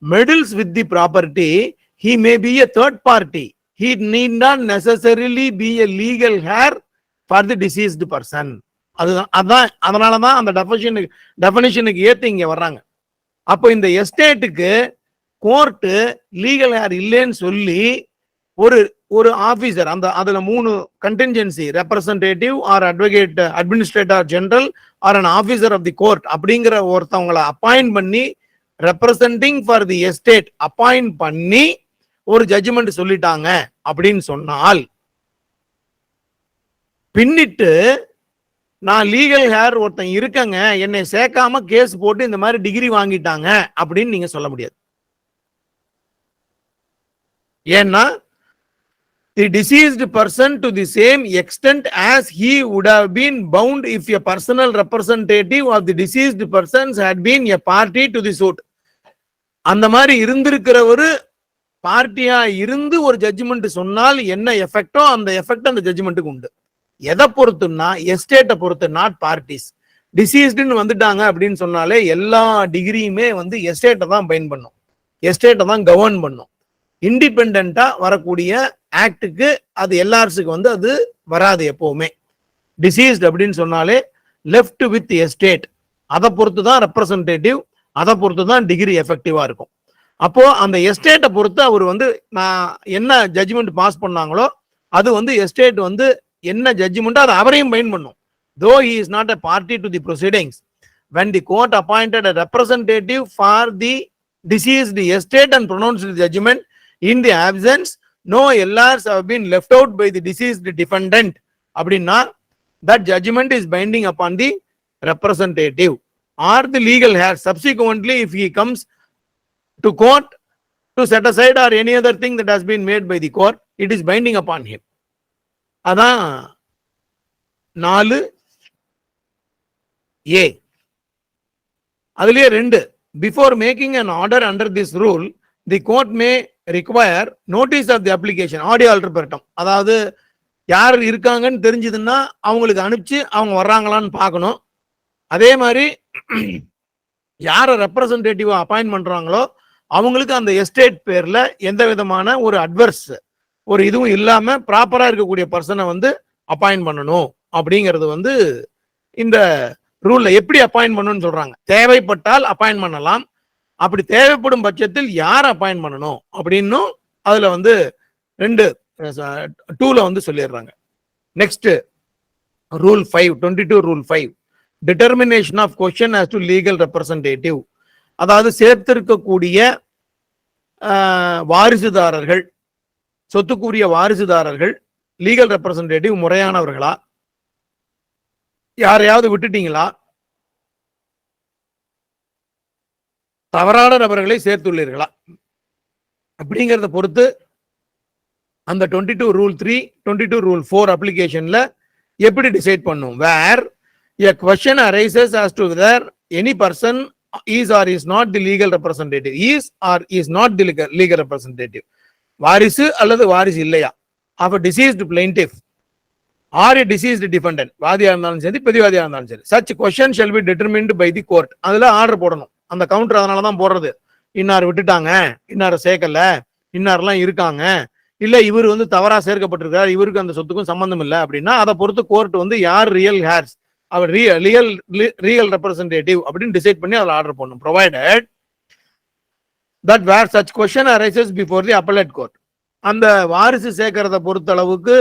meddles with the property, he may be a third party, he need not necessarily be a legal heir for the deceased person. அதான் அதனாலதான் அந்த டெஃபினிஷனுக்கு ஏத்து இங்க வர்றாங்க. அப்போ இந்த எஸ்டேட்டுக்கு court legal hair இல்லைன்னு சொல்லி ஒரு ஒரு ஆபீசர், அந்த அதுல 3 contingency, representative or advocate, administrator general or an officer of the court அப்படிங்கிற ஒருத்தவங்களை அப்பாயிண்ட் பண்ணி representing for the estate appoint பண்ணி ஒரு ஜட்ஜ்மெண்ட் சொல்லிட்டாங்க அப்படின்னு சொன்னால், பின்னிட்டு நான் லீகல் ஹேர் ஒருத்தன் இருக்கங்க என்னை சேர்க்காம கேஸ் போட்டு இந்த மாதிரி டிகிரி வாங்கிட்டாங்க அப்படின்னு நீங்க சொல்ல முடியாது. ஏன்னா the deceased person to the same extent as he would have been bound if a personal representative of the deceased persons had been a party to the suit. அந்த மாதிரி இருந்திருக்கிற ஒரு பார்ட்டியா இருந்து ஒரு ஜட்ஜ்மெண்ட் சொன்னால் என்ன எஃபெக்டோ அந்த எஃபெக்ட் அந்த ஜட்ஜ்மெண்ட்டுக்கு உண்டு. எதை பொறுத்துன்னா எஸ்டேட்டை பொறுத்து, நாட் பார்ட்டிஸ். டிசீஸ்டுன்னு வந்துட்டாங்க அப்படின்னு சொன்னாலே எல்லா டிகிரியுமே வந்து எஸ்டேட்டை தான் பைண்ட் பண்ணும், எஸ்டேட்டை தான் கவர்ன் பண்ணும். இண்டிபெண்டா வரக்கூடிய ஆக்டுக்கு அது எல்ஆர்ஸுக்கு வந்து அது வராது எப்பவுமே. டிசீஸ்ட் அப்படின்னு சொன்னாலே லெஃப்ட் வித் எஸ்டேட், அதை பொறுத்து தான் ரெப்ரசன்டேட்டிவ், அதை பொறுத்து தான் டிகிரி எஃபெக்டிவா இருக்கும். அப்போ அந்த எஸ்டேட்டை பொறுத்து அவர் வந்து நான் என்ன ஜட்ஜ்மெண்ட் பாஸ் பண்ணாங்களோ அது வந்து எஸ்டேட் வந்து என்ன ஜட்ஜ்மெண்ட் அது அவரையும் பைண்ட் பண்ணும். though he is not a party to the proceedings, when the court appointed a representative for the deceased estate and pronounced the judgment, in the absence no LRs have been left out by the deceased defendant அப்படின்னா that judgment is binding upon the representative or the legal heir. Subsequently if he comes to court to set aside or any other thing that has been made by the court, it is binding upon him. அதான் 4A. அதுலயே 2, before making an order under this rule the court may require notice of the application, ஆடியோ ஆல்டர்பரட்டம். அதாவது யார் இருக்காங்கன்னு தெரிஞ்சதுன்னா அவங்களுக்கு அனுப்பிச்சு அவங்க வர்றாங்களான்னு பார்க்கணும். அதே மாதிரி யாரை ரெப்ரசன்டேட்டிவா அப்பாயிண்ட் பண்றாங்களோ அவங்களுக்கு அந்த எஸ்டேட் பேர்ல எந்த விதமான ஒரு அட்வர்ஸ் ஒரு இதுவும் இல்லாம ப்ராப்பரா இருக்கக்கூடிய பர்சனை வந்து அப்பாயிண்ட் பண்ணணும் அப்படிங்கிறது வந்து இந்த ரூல்ல எப்படி அப்பாயிண்ட் பண்ணணும்னு சொல்றாங்க. தேவைப்பட்டால் அப்பாயிண்ட் பண்ணலாம், அப்படி தேவைப்படும் பட்சத்தில் யார் அப்பாயிண்ட் பண்ணணும் அப்படின்னும் அதுல வந்து 2:2ல வந்து சொல்லிடுறாங்க. Next rule 5, 22 rule 5, determination of question as to legal representative. அதாவது சேர்த்திருக்கக்கூடிய வாரிசுதாரர்கள், சொத்துக்குரிய வாரிசுதாரர்கள் லீகல் ரெப்ரசன்டேட்டிவ் முறையானவர்களா, யாரையாவது விட்டுட்டீங்களா, தவறான நபர்களை சேர்த்துள்ளீர்களா அப்படிங்கிறத பொறுத்து அந்த 22 ரூல் 3, 22 ரூல் 4 அப்ளிகேஷன்ல எப்படி டிசைட் பண்ணும். வேர் A question arises as to whether any person is or is not the legal representative, is or is not the legal representative. வாரிசு அல்லது வாரிசு இல்லையா of a deceased plaintiff or a deceased defendant, வாதியா இருந்தாலும் சரி பிரதிவாதியா இருந்தாலும் சரி. Such question shall be determined by the court. அதுல order போடணும். அந்த கவுண்டர் அதனால தான் போடுறது. இன்னார் விட்டுட்டாங்க, இன்னார் சேர்க்கல, இன்னார்லாம் இருக்காங்க, இல்ல இவர் வந்து தவறா சேர்க்கப்பட்டிருக்கார், இவருக்கு அந்த சொத்துக்கும் சம்பந்தம் இல்லை அப்படின்னா அதை பொறுத்து கோர்ட் வந்து யார் ரியல் ஹேர்ஸ் அவர் ரியல் ரெப்ரசன்டேட்டிவ் அப்படின்னு டிசைட் பண்ணி அதில் ஆர்டர் பண்ணணும். Provided that where such question arises before the appellate court. அந்த வாரிசு சேர்க்கறத பொறுத்த அளவுக்கு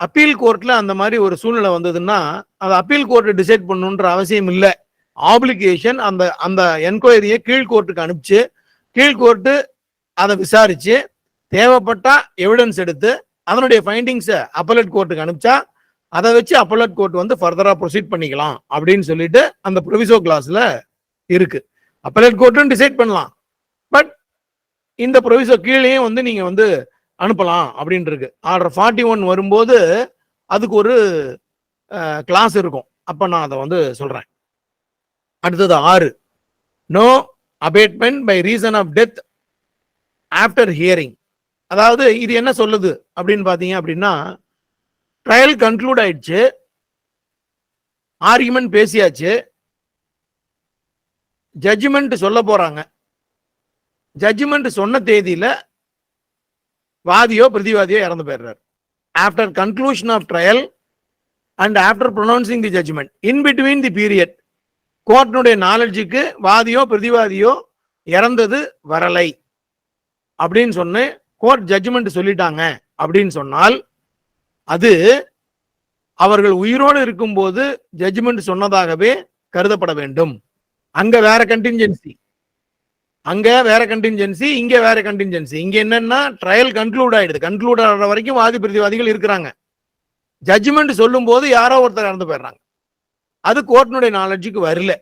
அப்பீல் கோர்ட்ல அந்த மாதிரி ஒரு சூழ்நிலை வந்ததுன்னா அது அப்பீல் கோர்ட் டிசைட் பண்ணணுன்ற அவசியம் இல்லை. ஆப்ளிகேஷன் அந்த அந்த என்கொயரியை கீழ்கோர்ட்டுக்கு அனுப்பிச்சு கீழ்கோர்ட்டு அதை விசாரிச்சு தேவைப்பட்டா எவிடன்ஸ் எடுத்து அதனுடைய ஃபைண்டிங்ஸை அப்பலேட் கோர்ட்டுக்கு அனுப்பிச்சா அதை வச்சு அப்பலேட் கோர்ட் வந்து ஃபர்தரா ப்ரொசீட் பண்ணிக்கலாம் அப்படின்னு சொல்லிட்டு அந்த ப்ரொவிசோ கிளாஸ்ல இருக்கு. அப்பலேட் கோர்ட்டும் டிசைட் பண்ணலாம், பட் இந்த ப்ரொவிசோ கீழேயும் வந்து நீங்க வந்து அனுப்பலாம் அப்படின்னு இருக்கு. ஆர்டர் 41 வரும்போது அதுக்கு ஒரு கிளாஸ் இருக்கும். அப்ப நான் அதை வந்து சொல்றேன். அடுத்தது 6, no abatement by reason of death after hearing. அதாவது இது என்ன சொல்லுது அப்படின்னு பாத்தீங்க அப்படின்னா, ட்ரையல் கன்க்ளூட் ஆயிடுச்சு, ஆர்குமெண்ட் பேசியாச்சு, ஜட்ஜ்மெண்ட் சொல்ல போறாங்க. ஜட்ஜ்மெண்ட் சொன்ன தேதியில வாதியோ பிரதிவாதியோ இறந்து போயிடுறாரு. After conclusion of trial and after pronouncing the judgment in between the period கோர்ட்டினுடைய நாலேஜுக்கு வாதியோ பிரதிவாதியோ இறந்தது வரலை அப்படின்னு சொன்னு கோர்ட் ஜட்ஜ்மெண்ட் சொல்லிட்டாங்க அப்படின்னு சொன்னால் அது அவர்கள் உயிரோடு இருக்கும்போது ஜட்ஜ்மெண்ட் சொன்னதாகவே கருதப்பட வேண்டும். அங்க வேற கண்டின்ஜென்சி, இங்க வேற கண்டின்ஜென்சி. இங்க என்னன்னா ட்ரையல் கன்க்ளூட் ஆயிடுது, கன்க்ளூட் ஆகிற வரைக்கும் வாதி பிரதிவாதிகள் இருக்கிறாங்க. ஜட்ஜ்மெண்ட் சொல்லும் போது யாரோ ஒருத்தர் இறந்து போயிடுறாங்க, அது கோர்ட்டினுடைய நாலேஜுக்கு வரல.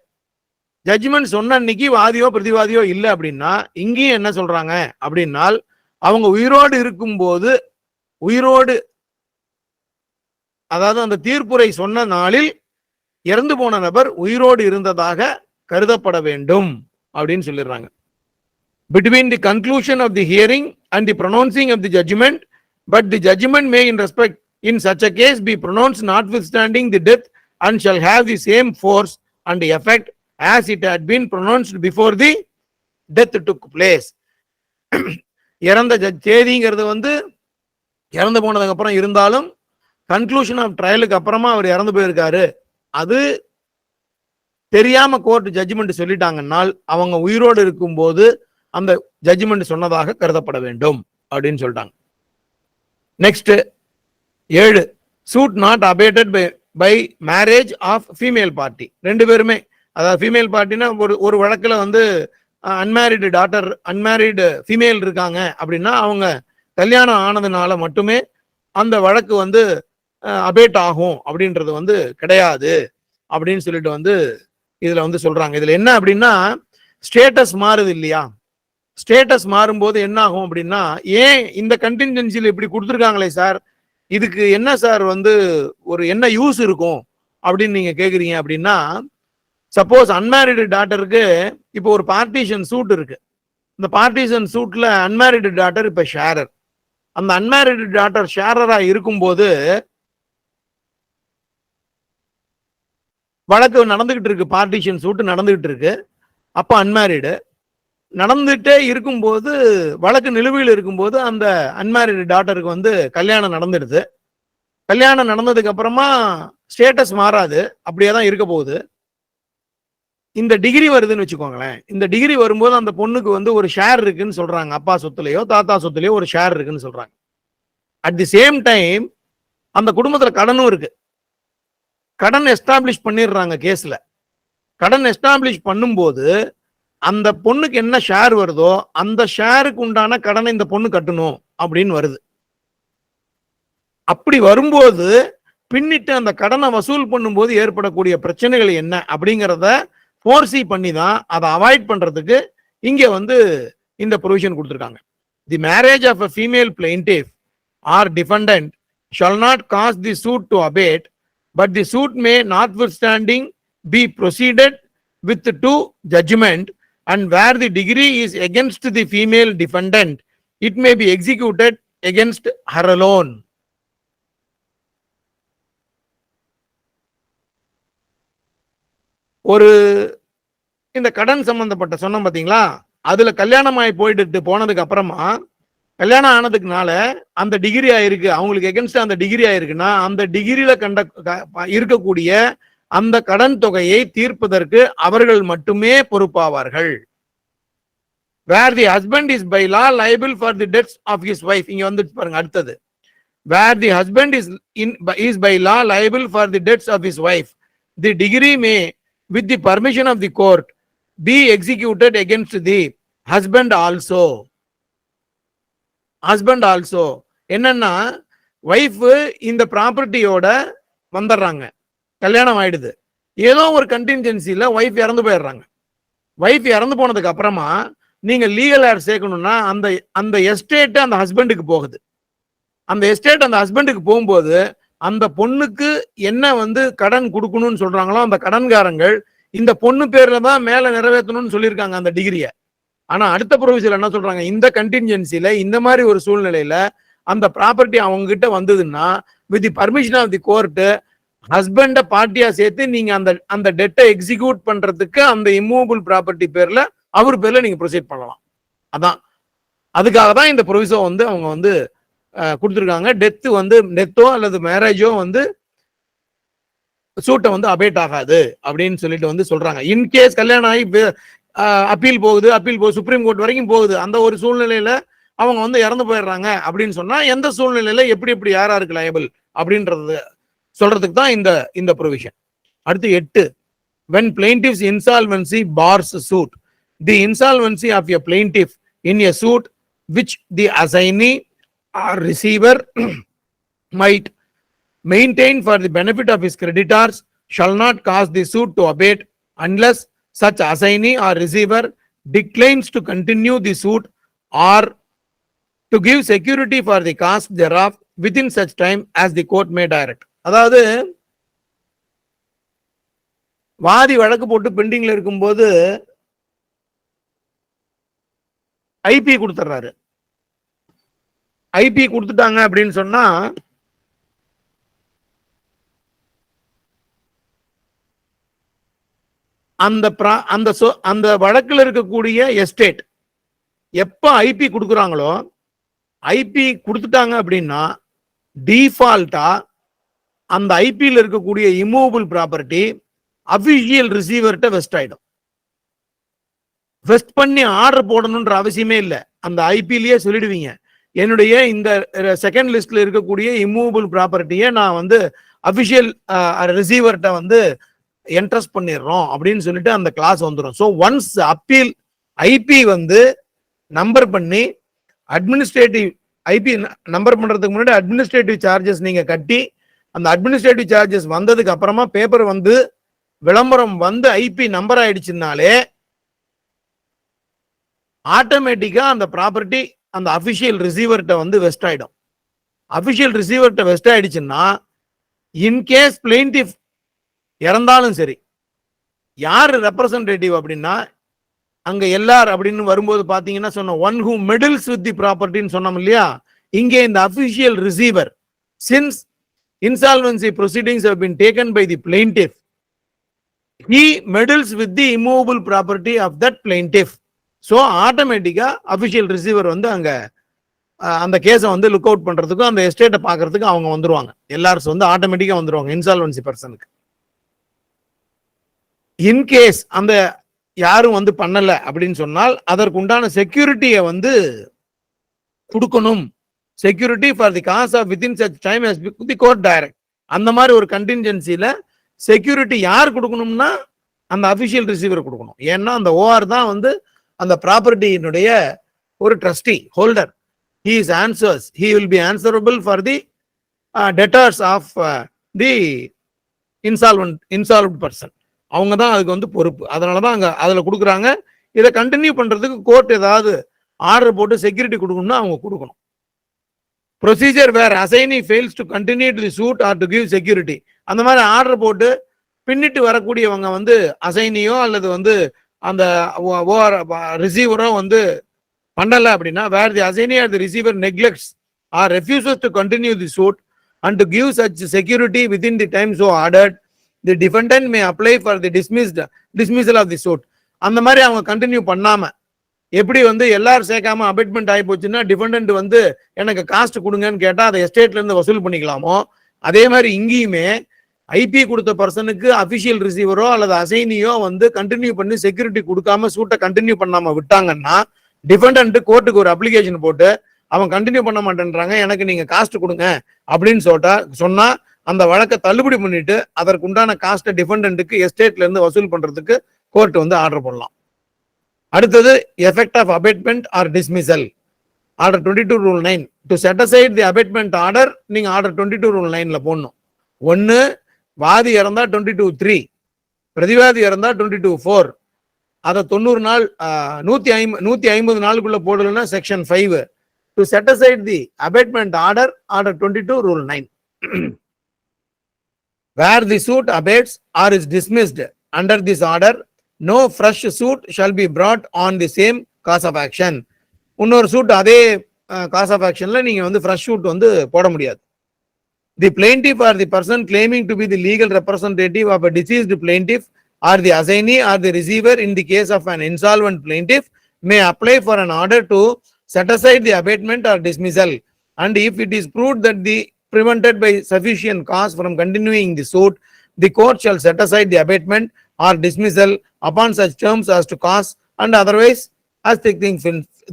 ஜட்ஜ்மெண்ட் சொன்ன அன்னைக்கு வாதியோ பிரதிவாதியோ இல்லை அப்படின்னா இங்கேயும் என்ன சொல்றாங்க அப்படின்னால் அவங்க உயிரோடு இருக்கும்போது அதாவது அந்த தீர்ப்புரை சொன்ன நாளில் இறந்து போன நபர் உயிரோடு இருந்ததாக கருதப்பட வேண்டும் அப்படின்னு சொல்லிடுறாங்க. Between the conclusion of the hearing and the pronouncing of the judgment, but the judgment may in such a case be pronounced notwithstanding the death and shall have the same force and effect as it had been pronounced before the death took place. இறந்த தேதிங்கிறது வந்து இறந்து போனதுக்கு அப்புறம் இருந்தாலும் conclusion of ட்ரையலுக்கு அப்புறமா அவர் இறந்து போயிருக்காரு, அது தெரியாம கோர்ட் ஜட்ஜ்மெண்ட் சொல்லிட்டாங்கன்னால் அவங்க உயிரோடு இருக்கும்போது அந்த ஜட்ஜ்மெண்ட் சொன்னதாக கருதப்பட வேண்டும் அப்படின்னு சொல்லிட்டாங்க. Next 7, suit not abated by marriage of female party. ரெண்டு பேருமே, அதாவது ஃபீமேல் பார்ட்டினா ஒரு வழக்குல வந்து அன்மேரிடு டாட்டர், அன்மேரிடு ஃபீமேல் இருக்காங்க அப்படின்னா அவங்க கல்யாணம் ஆனதுனால மட்டுமே அந்த வழக்கு வந்து அபேட் ஆகும் அப்படின்றது வந்து கிடையாது அப்படின்னு சொல்லிட்டு வந்து இதுல வந்து சொல்றாங்க. இதுல என்ன அப்படின்னா ஸ்டேட்டஸ் மாறுது இல்லையா, ஸ்டேட்டஸ் மாறும்போது என்ன ஆகும் அப்படின்னா, ஏன் இந்த கண்டின்ஜென்சியில் இப்படி கொடுத்துருக்காங்களே சார், இதுக்கு என்ன சார் வந்து ஒரு என்ன யூஸ் இருக்கும் அப்படின்னு நீங்க கேக்குறீங்க அப்படின்னா, சப்போஸ் அன்மேரிடு டாட்டருக்கு இப்போ ஒரு பார்ட்டிஷன் சூட் இருக்கு, இந்த பார்ட்டிஷன் சூட்ல அன்மேரிடு டாட்டர் இப்ப ஷேரர், அந்த அன்மேரிடு டாட்டர் ஷேரரா இருக்கும்போது வழக்கு நடந்துகிட்டு இருக்கு, பார்ட்டிஷன் சூட் நடந்துகிட்டு இருக்கு, அப்ப அன்மேரிடு நடந்துட்டே இருக்கும்போது வழக்கு நிலுவையில் இருக்கும்போது அந்த அன்மேரிடு டாட்டருக்கு வந்து கல்யாணம் நடந்துடுது. கல்யாணம் நடந்ததுக்கு அப்புறமா ஸ்டேட்டஸ் மாறாது, அப்படியே தான் இருக்க போகுது. இந்த டிகிரி வருதுன்னு வச்சுக்கோங்களேன், இந்த டிகிரி வரும்போது அந்த பொண்ணுக்கு வந்து ஒரு ஷேர் இருக்குன்னு சொல்றாங்க, அப்பா சொத்துலயோ தாத்தா சொத்துலயோ ஒரு ஷேர் இருக்குன்னு சொல்றாங்க. அட் தி சேம் டைம் அந்த குடும்பத்துல கடனும் இருக்கு, கடன் எஸ்டாப்ளிஷ் பண்ணிடுறாங்க கேஸ்ல. கடன் எஸ்டாப்ளிஷ் பண்ணும்போது அந்த பொண்ணுக்கு என்ன ஷேர் வருதோ அந்த ஷேருக்கு உண்டான கடனை இந்த பொண்ணு கட்டணும் அப்படின்னு வருது. அப்படி வரும்போது பின்னிட்டு அந்த கடனை வசூல் பண்ணும்போது ஏற்படக்கூடிய பிரச்சனைகள் என்ன அப்படிங்கிறத ஃபோர்சி பண்ணி தான் அதை அவாய்ட் பண்றதுக்கு இங்க வந்து இந்த ப்ரொவிஷன் கொடுத்துருக்காங்க. The marriage of a female plaintiff or defendant shall not cause the suit to abate but the suit may notwithstanding be proceeded with to judgment, and where the degree is against the female defendant, it may be executed against her alone. ஒரு இந்த கடன் சம்பந்தப்பட்ட சொன்ன பாத்தீங்களா, அதுல கல்யாணம் ஆகி போயிட்டு போனதுக்கு அப்புறமா கல்யாணம் ஆனதுக்குனால அந்த டிகிரி ஆயிருக்கு, அவங்களுக்கு எகென்ஸ்ட் அந்த டிகிரி ஆயிருக்குன்னா அந்த டிகிரியில இருக்கக்கூடிய அந்த கடன் தொகையை தீர்ப்பதற்கு அவர்கள் மட்டுமே பொறுப்பாவார்கள். where the husband is by law liable for the debts of his wife. இங்க வந்து பாருங்க அடுத்தது, where the husband is by law liable for the debts of his wife, the degree may with the permission of the court be executed against the husband also. என்னன்னா wife இந்த ப்ராப்பர்ட்டியோட வந்துடுறாங்க, கல்யாணம் ஆயிடுது, ஏதோ ஒரு கண்டின்ஜென்சில வைஃப் இறந்து போயிடுறாங்க. வைஃப் இறந்து போனதுக்கு அப்புறமா நீங்க லீகல் ஏர் சேர்க்கணும்னா அந்த எஸ்டேட் அந்த ஹஸ்பண்டுக்கு போகுது. அந்த எஸ்டேட் அந்த ஹஸ்பண்டுக்கு போகும்போது அந்த பொண்ணுக்கு என்ன வந்து கடன் கொடுக்கணும்னு சொல்றாங்களோ அந்த கடன்காரங்கள் இந்த பொண்ணு பேர்ல தான் மேல நிறைவேற்றணும்னு சொல்லியிருக்காங்க அந்த டிகிரியை. ஆனா அடுத்த ப்ரொவிஷன்ல என்ன சொல்றாங்க, இந்த கண்டின்ஜென்சில இந்த மாதிரி ஒரு சூழ்நிலையில அந்த ப்ராப்பர்ட்டி அவங்க கிட்ட வந்ததுன்னா with the permission of the court ஹஸ்பண்ட பார்ட்டியா சேர்த்து நீங்க அந்த டெட்டை எக்ஸிக்யூட் பண்றதுக்கு அந்த இம்மூவபிள் ப்ராப்பர்ட்டி பேர்ல அவர் பேர்ல நீங்க ப்ரொசீட் பண்ணலாம். அதான் அதுக்காக தான் இந்த ப்ரொவிஷன் வந்து அவங்க வந்து கொடுத்துருக்காங்க. டெத்தோ அல்லது மேரேஜோ வந்து சூட்டை வந்து அபேட் ஆகாது அப்படின்னு சொல்லிட்டு வந்து சொல்றாங்க. இன்கேஸ் கல்யாணம் ஆகி அப்பீல் போகுது, சுப்ரீம் கோர்ட் வரைக்கும் போகுது, அந்த ஒரு சூழ்நிலையில அவங்க வந்து இறந்து போயிடுறாங்க அப்படின்னு சொன்னா எந்த சூழ்நிலையில எப்படி யாராருக்கு லயபிள் அப்படின்றது சொல்றதுக்கு தான் இந்த ப்ரொவிஷன். அடுத்து 8, when plaintiff's insolvency bars suit, the insolvency of a plaintiff in a suit which the assignee or receiver might maintain for the benefit of his creditors shall not cause the suit to abate unless such assignee or receiver declines to continue the suit or to give security for the cost thereof within such time as the court may direct. அதாவது வாதி வழக்கு போட்டு பெண்டிங்ல இருக்கும்போது IP கொடுத்துறாரு. IP கொடுத்துட்டாங்க அப்படின்னு சொன்னா அந்த வழக்கில் இருக்கக்கூடிய எஸ்டேட் எப்ப ஐபி கொடுக்குறாங்களோ, ஐபி கொடுத்துட்டாங்க அப்படின்னா டிஃபால்ட்டா அந்த ஐபியில் இருக்கக்கூடிய இம்மூவபிள் ப்ராப்பர்ட்டி அபிஷியல் ரிசீவர்கிட்ட வெஸ்ட் ஆயிடும். வெஸ்ட் பண்ணி ஆர்டர் போடணும்ன்ற அவசியமே இல்லை. அந்த ஐபிலேயே சொல்லிடுவீங்க, என்னுடைய இந்த செகண்ட் லிஸ்ட்ல இருக்கக்கூடிய இம்மூவபிள் ப்ராப்பர்ட்டியை நான் வந்து அபிஷியல் ரிசீவர்கிட்ட வந்து என்ட்ரஸ்ட் பண்ணிடுறோம் அப்படின்னு சொல்லிட்டு அந்த கிளாஸ் வந்துடும். ஸோ ஒன்ஸ் அப்பீல் ஐபி வந்து நம்பர் பண்ணி அட்மினிஸ்ட்ரேட்டிவ் ஐபி நம்பர் பண்றதுக்கு முன்னாடி அட்மினிஸ்ட்ரேட்டிவ் சார்ஜஸ் நீங்க கட்டி அந்த அட்மினிஸ்ட்ரேட்டிவ் சார்ஜஸ் வந்ததுக்கு அப்புறமா பேப்பர் வந்து விளம்பரம் வந்து ஐபி நம்பர் ஆயிடுச்சுனாலே ஆட்டோமேட்டிக்கா அந்த ப்ராப்பர்ட்டி அந்த அபிஷியல் ரிசீவர்கிட்ட வந்து வெஸ்ட் ஆயிடும். அபிஷியல் ரிசீவர்கிட்ட வெஸ்ட் ஆயிடுச்சுன்னா இன்கேஸ் பிளெயின்டிஃப் இறந்தாலும் சரி, யாரு ரெப்ரசன்டேட்டிவ் அப்படின்னா அங்க எல்லார் அப்படின்னு வரும்போது பாத்தீங்கன்னா சொன்ன ஒன் ஹூ மெடில்ஸ் வித் தி ப்ராப்பர்ட்டின்னு சொன்னோம் இல்லையா, இங்கே இந்த official receiver since insolvency proceedings have been taken by the plaintiff, he meddles with the immovable property of that plaintiff. So automatically official receiver வந்து அங்க அந்த கேஸை வந்து லுக் அவுட் பண்றதுக்கு அந்த எஸ்டேட்டை பாக்குறதுக்கு அவங்க வந்துருவாங்க. எல்லாரும் வந்து ஆட்டோமேட்டிக்கா வந்துருவாங்க இன்சால்வன்சி பர்சனுக்கு. இன்கேஸ் அந்த யாரும் வந்து பண்ணல அப்படின்னு சொன்னால் அதற்கு உண்டான செக்யூரிட்டியை வந்து கொடுக்கணும். Security for the costs of within such time has the court direct. அந்த மாதிரி ஒரு கண்டின்ஜென்சில செக்யூரிட்டி யார் கொடுக்கணும்னா அந்த அபிஷியல் ரிசீவர் கொடுக்கணும். ஏன்னா அந்த ஓஆர் தான் வந்து அந்த ப்ராப்பர்ட்டியினுடைய ஒரு trustee holder. He is answers, he will be answerable for the debtors of the insolvent person. அவங்க தான் அதுக்கு வந்து பொறுப்பு. அதனாலதான் அங்க அதுல கொடுக்குறாங்க. இதை கண்டினியூ பண்றதுக்கு கோர்ட் ஏதாவது ஆர்டர் போட்டு செக்யூரிட்டி கொடுக்கணும்னா அவங்க கொடுக்கணும். Procedure where assignee fails to continue to the suit or to give security. அந்த மாதிரி ஆர்டர் போட்டு பின்னிட்டு வரக்கூடியவங்க வந்து அசைனியோ அல்லது வந்து அந்த ரிசீவரோ வந்து பண்ணல அப்படின்னா, where the assignee or the receiver neglects or refuses to continue the suit and to give such security within the time so ordered, the defendant may apply for the dismissal of the suit. அந்த மாதிரி அவங்க continue பண்ணாம எப்படி வந்து எல்லாரும் சேர்க்காம abetment ஆகி போச்சுன்னா டிஃபெண்டன்ட் வந்து எனக்கு காஸ்ட் கொடுங்கன்னு கேட்டா அதை எஸ்டேட்ல இருந்து வசூல் பண்ணிக்கலாமோ, அதே மாதிரி இங்கேயுமே ஐபி கொடுத்த பர்சனுக்கு அபிஷியல் ரிசீவரோ அல்லது அசைனியோ வந்து கண்டினியூ பண்ணி செக்யூரிட்டி கொடுக்காம சூட்டை கண்டினியூ பண்ணாம விட்டாங்கன்னா டிஃபெண்டன்ட் கோர்ட்டுக்கு ஒரு அப்ளிகேஷன் போட்டு அவன் கண்டினியூ பண்ண மாட்டேன்றாங்க, எனக்கு நீங்க காஸ்ட் கொடுங்க அப்படின்னு சொன்னா அந்த வழக்கை தள்ளுபடி பண்ணிட்டு அதற்கு உண்டான காஸ்ட்டை டிஃபெண்டன்ட்டுக்கு எஸ்டேட்ல இருந்து வசூல் பண்றதுக்கு கோர்ட் வந்து ஆர்டர் பண்ணலாம். அடுத்தது effect of abatement or dismissal. Order 22 rule 9 to set aside the abatement order நீங்க ஆர்டர் 22 ரூல் 9ல போடணும். ஒன்னு வாதி இறந்தா 22(3), பிரதிவாதி இறந்தா 22(4). அதை 90 நாள் 150 நாளுக்குள்ள போடலன்னா section 5 to set aside the abatement order, order 22 rule 9. Where the suit abates or is dismissed under this order, no fresh suit shall be brought on the same cause of action. இன்னொரு suit அதே cos of ஆக்ஷன்ல நீங்க வந்து fresh suit வந்து போட முடியாது. The plaintiff or the person claiming to be the legal representative of a deceased plaintiff or the assignee or the receiver in the case of an insolvent plaintiff may apply for an order to set aside the abatement or dismissal, and if it is proved that the prevented by sufficient cause from continuing the suit, the court shall set aside the abatement or dismissal upon such terms as to cause and otherwise as the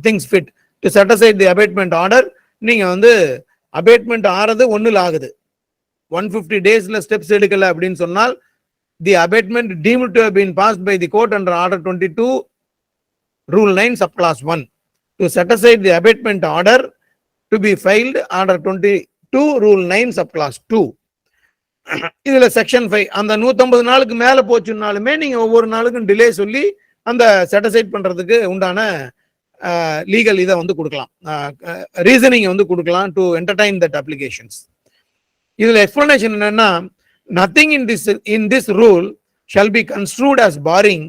things fit. To set aside the abatement order, நீங்க வந்து abetment ஆறது ஒண்ணுல ஆகுது, 150 daysல steps எடுக்கல அப்படின்னு சொன்னால் the abatement deemed to have been passed by the court under order 22 rule 9 subclass 1. To set aside the abatement order to be filed order 22 rule 9 subclass 2. இதுல section 5 அந்த 150 நாளுக்கு மேல போச்சுனாலுமே நீங்க ஒவ்வொரு நாளுக்கும் டிலே சொல்லி அந்த செட்டசைட் பண்றதுக்கு உண்டான லீகல் இதை வந்து கொடுக்கலாம், ரீசனிங் வந்து கொடுக்கலாம் டு என்டர்டைன் தட் அப்ளிகேஷன்ஸ். இதுல எக்ஸ்பிளனேஷன் என்னன்னா, nothing in this rule shall be construed as barring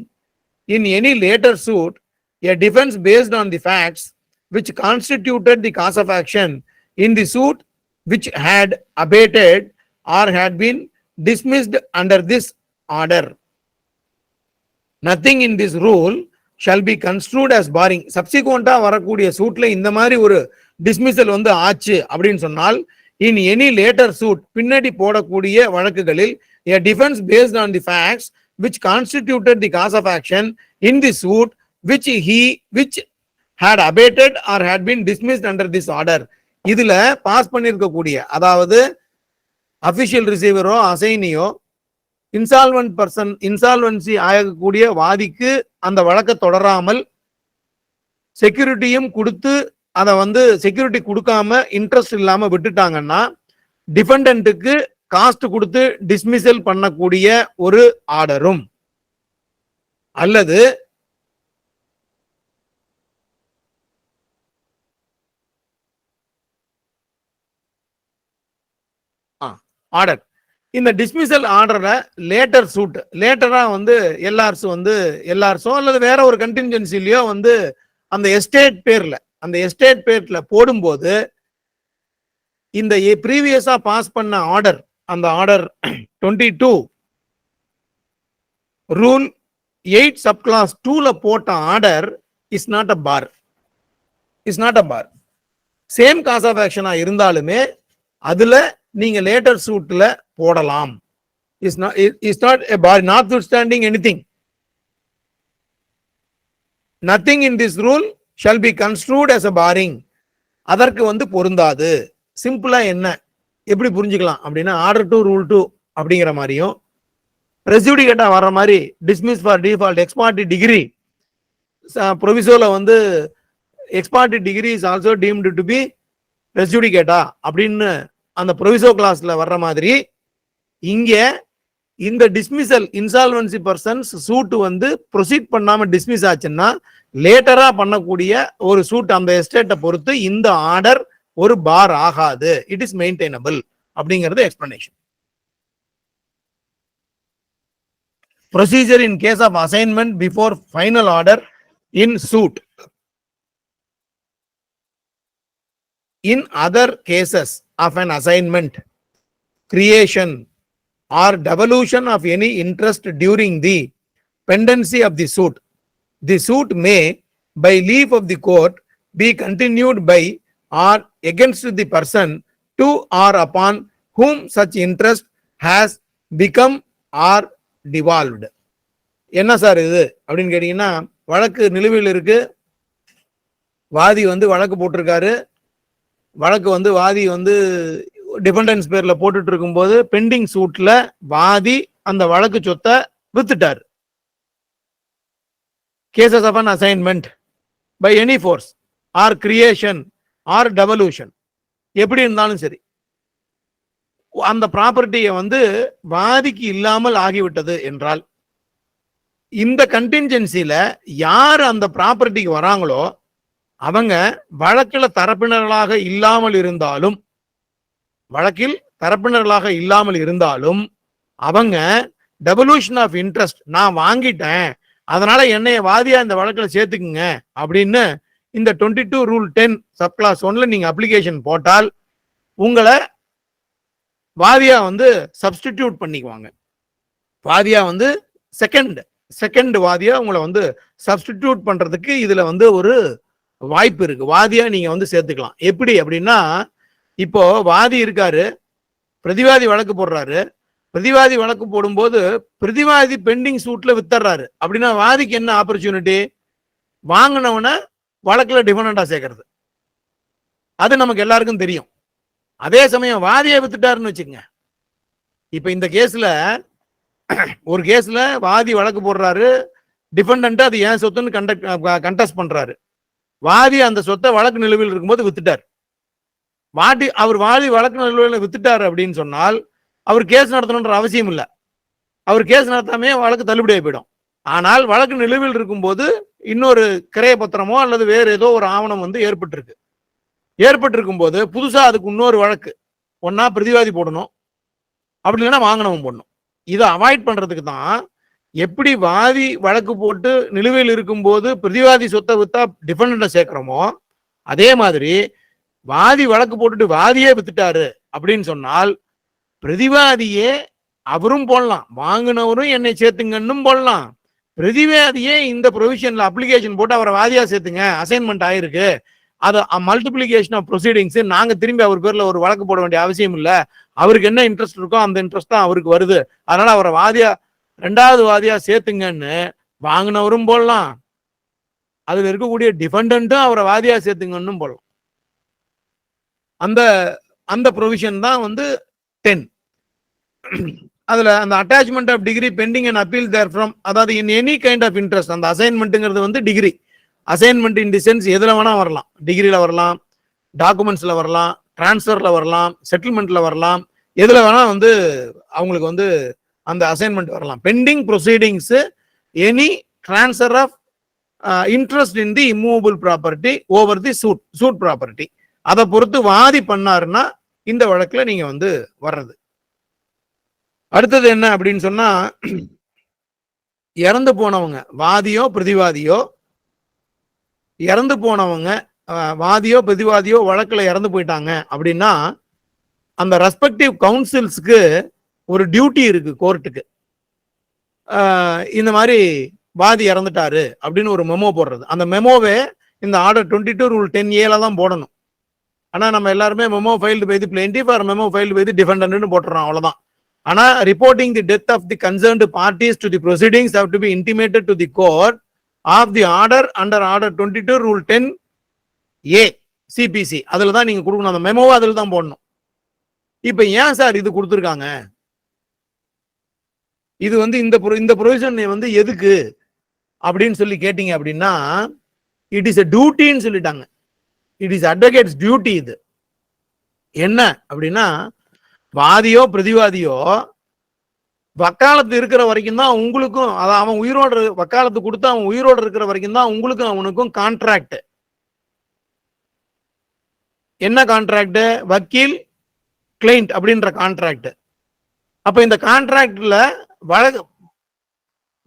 in any later suit a defense based on the facts which constituted the cause of action in the suit which had abated or had been dismissed under this order. Nothing in this rule shall be construed as barring. சப்சிக்வெண்டா வரக்கூடிய சூட்ல இந்த மாதிரி ஒரு dismissal வந்து ஆச்சு அப்படின்னு சொன்னால் in any later suit பின்னாடி போடக்கூடிய வழக்குகளில் a defense based on the facts which constituted the cause of action in the suit which had abated or had been dismissed under this order. இதுல பாஸ் பண்ணிருக்கக்கூடிய அதாவது official ரிசீவரோ அசைனியோ இன்சால்வன்ட் person insolvency ஆகக்கூடிய வாதிக்கு அந்த வழக்கை தொடராமல் செக்யூரிட்டியும் கொடுத்து அதை வந்து செக்யூரிட்டி கொடுக்காம இன்ட்ரெஸ்ட் இல்லாம விட்டுட்டாங்கன்னா டிஃபெண்டன்ட்டுக்கு காஸ்ட் கொடுத்து டிஸ்மிசல் பண்ணக்கூடிய ஒரு ஆர்டரும் அல்லது ஆர்டர், இந்த டிஸ்மிசல் ஆர்டரை லேட்டர் சூட் லேட்டரா வந்து எல்லார்ஸோ அல்லது வேற ஒரு கண்டின்ஜென்சிலயோ வந்து அந்த எஸ்டேட் பேர்ல போடும்போது இந்த ப்ரீவியஸா பாஸ் பண்ண ஆர்டர், அந்த ஆர்டர் 22 ரூல் 8 சப்கிளாஸ் 2ல போட்ட order is not a bar. Same cause of ஆக்ஷனா இருந்தாலுமே அதுல நீங்க லேட்டர் சூட்ல போடலாம். Is not a bar notwithstanding anything. Nothing in this rule shall be construed as a barring. அதற்கு வந்து பொருந்தாது. சிம்பிளா என்ன எப்படி புரிஞ்சுக்கலாம் அப்படின்னா, ஆர்டர் 2 ரூல் 2 அப்படிங்கிற மாதிரியும் ரெசிடிகேட்டா வர்ற மாதிரி dismiss for default ex parte decree ப்ரொவிசோல வந்து ex parte decree is also deemed to be ரெசிடிகேட்டா அப்படின்னு அந்த ப்ரொவிசோ கிளாஸ்ல வர்ற மாதிரி இங்க இந்த டிஸ்மிசல் இன்சால்வன்சி பர்சன்ஸ் சூட் வந்து ப்ரொசீட் பண்ணாம டிஸ்மிஸ் ஆச்சுன்னா லேட்டரா பண்ணக்கூடிய ஒரு சூட் அந்த எஸ்டேட்டை பொறுத்து இந்த ஆர்டர் ஒரு பார் ஆகாது, இட் இஸ் மெயின்டைனபிள் அப்படிங்கிறது explanation. Procedure in case of assignment before final order in suit. In other cases of an assignment, creation or devolution of any interest during the pendency of the suit may, by leave of the court, be continued by or against the person to or upon whom such interest has become or devolved. என்ன sir இது அப்படின்னு கேட்டீங்கன்னா, வழக்கு நிலுவையில் இருக்கு, வாதி வழக்கு போட்டிருக்காரு, வழக்கு வாதி டிபெண்டன்ஸ் பேர்ல போட்டுட்டு இருக்கும்போது பெண்டிங் சூட்ல வாதி அந்த வழக்கு சொத்தை வித்துட்டார். Cases of an assignment by any force or creation or devolution, எப்படி இருந்தாலும் சரி, அந்த ப்ராப்பர்ட்டியை வாதிக்கு இல்லாமல் ஆகிவிட்டது என்றால், இந்த கண்டின்ஜென்சில யார் அந்த ப்ராப்பர்ட்டிக்கு வராங்களோ அவங்க வழக்கில் தரப்பினர்களாக இல்லாமல் இருந்தாலும் அவங்க டெவல்யூஷன் ஆஃப் இன்ட்ரெஸ்ட், நான் வாங்கிட்டேன் அதனால என்னைய வாதியா இந்த வழக்கில் சேர்த்துக்குங்க அப்படின்னு இந்த 22 ரூல் 10 சப்கிளாஸ் 1ல நீங்க அப்ளிகேஷன் போட்டால் உங்களை வாதியா சப்ஸ்டிடியூட் பண்ணிக்குவாங்க. வாதியா செகண்ட் வாதியா உங்களை சப்ஸ்டிடியூட் பண்றதுக்கு இதுல ஒரு வாய்ப்பு இருக்கு. வாதியா நீங்க சேர்த்துக்கலாம். எப்படி அப்படின்னா, இப்போ வாதி இருக்காரு, பிரதிவாதி வழக்கு போடுறாரு, பிரதிவாதி வழக்கு போடும்போது பிரதிவாதி பெண்டிங் சூட்ல வித்தர்றாரு அப்படின்னா வாதிக்கு என்ன ஆப்பர்ச்சுனிட்டி? வாங்கினவன வழக்குல டிஃபெண்டண்டா சேர்க்கறது. அது நமக்கு எல்லாருக்கும் தெரியும். அதே சமயம் வாதியை வித்துட்டாருன்னு வச்சுக்கங்க. இப்ப இந்த கேஸ்ல ஒரு கேஸ்ல வாதி வழக்கு போடுறாரு, டிஃபெண்டன்ட் அது ஏன் சொத்துன்னு கண்டெஸ்ட் பண்றாரு. வாதி அந்த சொத்தை வழக்கு நிலுவையில் இருக்கும்போது வித்துட்டார். அவர் வாதி வழக்கு நிலுவையில் வித்துட்டார் அப்படின்னு சொன்னால் அவர் கேஸ் நடத்தணுன்ற அவசியம் இல்லை. அவர் கேஸ் நடத்தாமே வழக்கு தள்ளுபடியாக போயிடும். ஆனால் வழக்கு நிலுவையில் இருக்கும்போது இன்னொரு கிரைய பத்திரமோ அல்லது வேறு ஏதோ ஒரு ஆவணம் ஏற்பட்டிருக்கும் போது புதுசா அதுக்கு இன்னொரு வழக்கு ஒன்னா பிரதிவாதி போடணும், அப்படி இல்லைன்னா வாங்கினவன் போடணும். இதை அவாய்ட் பண்றதுக்கு தான் எப்படி வாதி வழக்கு போட்டு நிலுவையில் இருக்கும்போது பிரதிவாதி சொத்தை வித்தா டிஃபெண்டன்ட சேர்க்கிறோமோ அதே மாதிரி வாதி வழக்கு போட்டுட்டு வாதியே வித்துட்டாரு அப்படின்னு சொன்னால் பிரதிவாதியே அவரும் போடலாம், வாங்கினவரும் என்னை சேர்த்துங்கன்னு போடலாம். பிரதிவாதியே இந்த ப்ரொவிஷன்ல அப்ளிகேஷன் போட்டு அவரை வாதியா சேர்த்துங்க, அசைன்மெண்ட் ஆயிருக்கு, அது மல்டிபிளிகேஷன் ஆஃப் ப்ரொசீடிங்ஸ், நாங்க திரும்பி அவர் பேர்ல ஒரு வழக்கு போட வேண்டிய அவசியம் இல்லை, அவருக்கு என்ன இன்ட்ரெஸ்ட் இருக்கோ அந்த இன்ட்ரெஸ்ட் தான் அவருக்கு வருது, அதனால அவரை வாதியா ரெண்டாவது வாதியா சேர்த்துங்கன்னு வாங்கினவரும் போடலாம், அதுல இருக்கக்கூடிய டிஃபெண்டன்ட்டும் அவரை வாதியா சேர்த்துங்கன்னு போடலாம். அந்த ப்ரொவிஷன் தான் 10. அதுல அந்த attachment of decree pending and appeal there from, அதாவது in any kind of interest. அந்த அசைன்மெண்ட்டுங்கிறது decree assignment in the sense எதுல வேணா வரலாம், டிகிரியில வரலாம், டாக்குமெண்ட்ஸ்ல வரலாம், டிரான்ஸ்ஃபர்ல வரலாம், செட்டில்மெண்ட்ல வரலாம், எதுல வேணா அவங்களுக்கு அந்த அசைன்மெண்ட் வரலாம். Pending proceedings any transfer of interest in the immovable property over the suit property, அதை பொறுத்து வாதி பண்ணாருன்னா இந்த வழக்குல நீங்க வர்றது. அடுத்தது என்ன அப்படின்னு சொன்னா, இறந்து போனவங்க வாதியோ பிரதிவாதியோ, இறந்து போனவங்க வாதியோ பிரதிவாதியோ வழக்குல இறந்து போயிட்டாங்க அப்படின்னா அந்த ரெஸ்பெக்டிவ் கவுன்சில்ஸ்க்கு ஒரு டியூட்டி இருக்கு கோர்ட்டுக்கு. இந்த மாதிரி வாதி இறந்துட்டாரு அப்படின்னு ஒரு மெமோ போடுறது. அந்த மெமோவே இந்த ஆர்டர் 22 ரூல் 10A தான் போடணும். ஆனா நம்ம எல்லாருமே memo filed by the plaintiff or memo filed by the டிஃபெண்டன்ட்னு போட்டுறோம், அவ்வளவுதான். ஆனா reporting the death of the concerned parties to the proceedings have to be intimated to the court of the order under order 22 rule 10A CPC. அதுல தான் நீங்க கொடுக்கணும், அந்த மெமோவை அதுல தான் போடணும். இப்ப ஏன் சார் இது கொடுத்துருக்காங்க? இது இந்த ப்ரொவிஷன் எதுக்கு அப்படின்னு சொல்லி கேட்டீங்க அப்படின்னா, இட் இஸ் எ டியூட்டின்னு சொல்லிட்டாங்க. It is advocates duty. இது என்ன அப்படின்னா, வாதியோ பிரதிவாதியோ வக்காலத்து இருக்கிற வரைக்கும் தான் உங்களுக்கும், அதாவது அவன் உயிரோடு வக்காலத்து கொடுத்து அவன் உயிரோடு இருக்கிற வரைக்கும் தான் உங்களுக்கும் அவனுக்கும் கான்ட்ராக்ட். என்ன கான்ட்ராக்ட்? வக்கீல் கிளைண்ட் அப்படின்ற கான்ட்ராக்ட். அப்ப இந்த கான்ட்ராக்ட்ல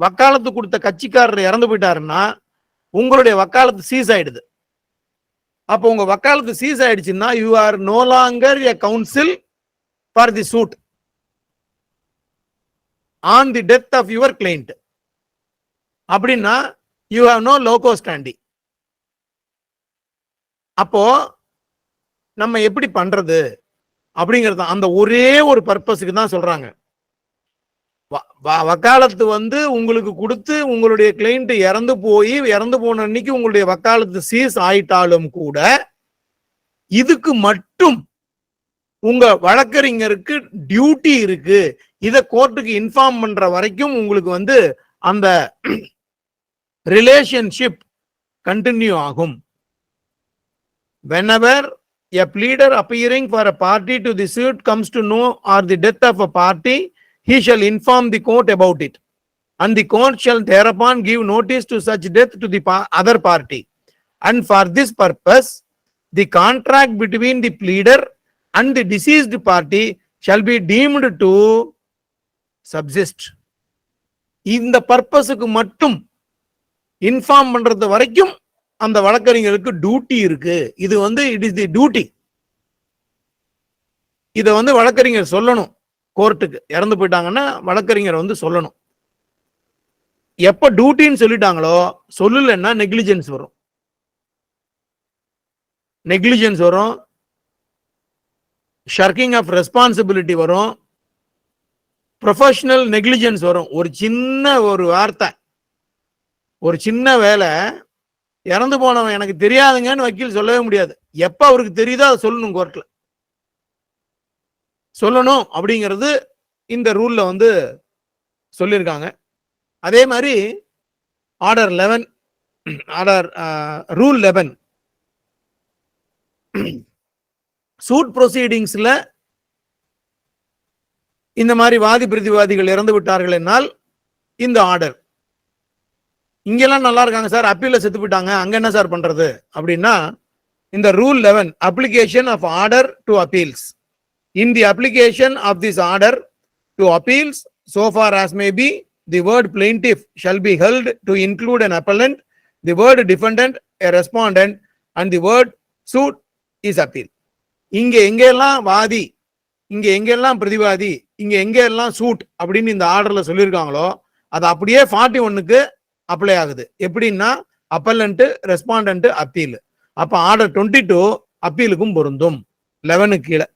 வக்காலத்து கொடுத்த கட்சிக்காரர் இறந்து போயிட்டாருன்னா உங்களுடைய வக்காலத்து சீஸ் ஆயிடுது. அப்போ உங்க வக்காலத்து சீஸ் ஆயிடுச்சுன்னா you are no longer a counsel for the suit on the death of your client. அப்படின்னா you have no locus standi. அப்போ நம்ம எப்படி பண்றது அப்படிங்கிறது அந்த ஒரே ஒரு பர்பஸுக்கு தான் சொல்றாங்க. வக்காலத்து உங்களுக்கு கொடுத்து உங்களுடைய கிளைண்ட் இறந்து போன அன்னைக்கு உங்களுடைய வக்காலத்து சீஸ் ஆயிட்டாலும் கூட இதுக்கு மட்டும் உங்க வழக்கறிஞருக்கு டியூட்டி இருக்கு. இத கோர்ட்டுக்கு இன்ஃபார்ம் பண்ற வரைக்கும் உங்களுக்கு அந்த ரிலேஷன்ஷிப் கண்டினியூ ஆகும். whenever a pleader appearing for a party to the suit comes to know or the death of a party, he shall inform the court about it, and the court shall thereupon give notice to such death to the other party, and for this purpose the contract between the pleader and the deceased party shall be deemed to subsist. இந்த பர்பஸுக்கு மட்டும் inform பண்றது வரைக்கும் அந்த வழக்கறிஞருக்கு duty இருக்கு. இது it is the duty. இத வழக்கறிஞர் சொல்லணும் கோர்ட்டுக்கு. இறந்து போயிட்டாங்கன்னா வழக்கறிஞர் சொல்லணும். எப்ப டியூட்டின்னு சொல்லிட்டாங்களோ, சொல்லலன்னா நெக்லிஜென்ஸ் வரும். நெக்லிஜென்ஸ் வரும், ஷர்க்கிங் ஆஃப் ரெஸ்பான்சிபிலிட்டி வரும், ப்ரொஃபஷனல் நெக்லிஜென்ஸ் வரும். ஒரு வார்த்தை, ஒரு சின்ன வேலை, இறந்து போனவன் எனக்கு தெரியாதுங்கன்னு வக்கீல் சொல்லவே முடியாது. எப்ப அவருக்கு தெரியுதோ அதை சொல்லணும், கோர்ட்ல சொல்லணும் அப்படிங்கிறது இந்த ரூல்ல சொல்லியிருக்காங்க. அதே மாதிரி ஆர்டர் 11 ரூல் 11 சூட் ப்ரொசீடிங்ஸ்ல இந்த மாதிரி வாதி பிரதிவாதிகள் இறந்து விட்டார்கள் என்னால் இந்த ஆர்டர். இங்கெல்லாம் நல்லா இருக்காங்க சார், அப்பீல்ல செத்து போயிட்டாங்க, அங்க என்ன சார் பண்றது அப்படின்னா, இந்த rule 11 application of order to appeals. In the application of this order to appeals so far as may be, the word plaintiff shall be held to include an appellant, the word defendant a respondent, and the word suit is appeal. இங்க எங்கெல்லாம் வாதி, இங்க எங்கெல்லாம் பிரதிவாதி, இங்க எங்கெல்லாம் suit அப்படின்னு இந்த ஆர்டர்ல சொல்லியிருக்காங்களோ அது அப்படியே 41க்கு அப்ளை ஆகுது. எப்படின்னா அப்பல்லண்ட், ரெஸ்பாண்டன்ட், அப்பீல். அப்ப ஆர்டர் 22 அப்பீலுக்கும் பொருந்தும். 11 கீழே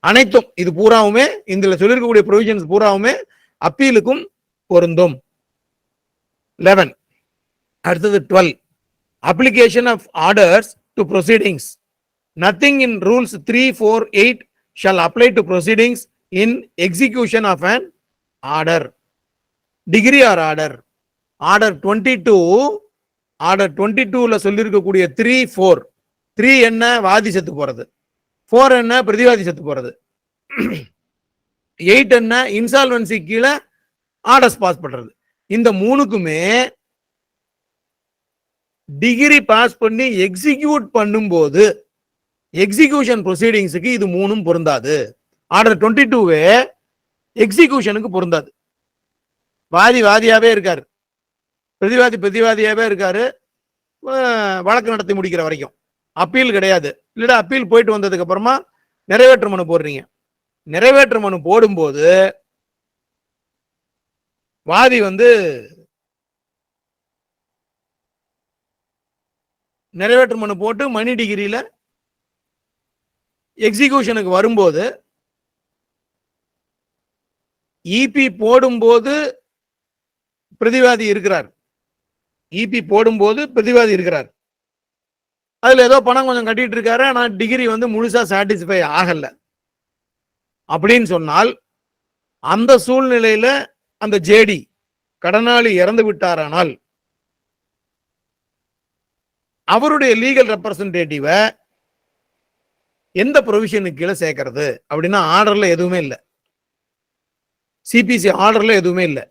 அனைத்தும் இது பூராவுமே இதுல சொல்லிருக்கக்கூடிய ப்ரொவிஷன்ஸ் பூராவுமே அப்பீலுக்கும் பொருந்தும். 11. அடுத்தது 12 application of orders to proceedings. Nothing in rules 3, 4, 8 shall apply to proceedings in execution of an order, degree or order. Order 22ல சொல்லியிருக்கக்கூடிய 3, 4. 3 என்ன? வாதி செத்து போறது. 4 என்ன? பிரதிவாதி செத்து போறது. 8 என்ன? இன்சால்வன்சி கீழே ஆர்டர்ஸ் பாஸ் பண்றது. இந்த மூணுக்குமே டிகிரி பாஸ் பண்ணி எக்ஸிக்யூட் பண்ணும்போது எக்ஸிகியூஷன் ப்ரொசீடிங்ஸுக்கு இது மூணும் பொருந்தாது. ஆர்டர் 22 எக்ஸிகியூஷனுக்கு பொருந்தாது. வாதியாவே இருக்காரு, பிரதிவாதியாவே இருக்காரு, வழக்கு நடத்தி முடிக்கிற வரைக்கும். அப்பீல் கிடையாது. இல்லடா அப்பீல் போயிட்டு வந்ததுக்கு அப்புறமா நிறைவேற்று மனு போடுறீங்க. நிறைவேற்று மனு போடும்போது வாதி நிறைவேற்று மனு போட்டு மணி டிகிரியில எக்ஸிகியூஷனுக்கு வரும்போது இபி போடும்போது பிரதிவாதி இருக்கிறார். இபி போடும்போது பிரதிவாதி இருக்கிறார். அதுல ஏதோ பணம் கொஞ்சம் கட்டிட்டு இருக்காரு, ஆனா டிகிரி முழுசா சாட்டிஸ்ஃபை ஆகல அப்படின்னு சொன்னால் அந்த சூழ்நிலையில அந்த ஜேடி கடனாளி இறந்து விட்டாரானால் அவருடைய லீகல் ரெப்ரசன்டேட்டிவ எந்த ப்ரொவிஷனுக்கு கீழே சேர்க்கிறது அப்படின்னா ஆர்டர்ல எதுவுமே இல்லை. சிபிசி ஆர்டர்ல எதுவுமே இல்லை.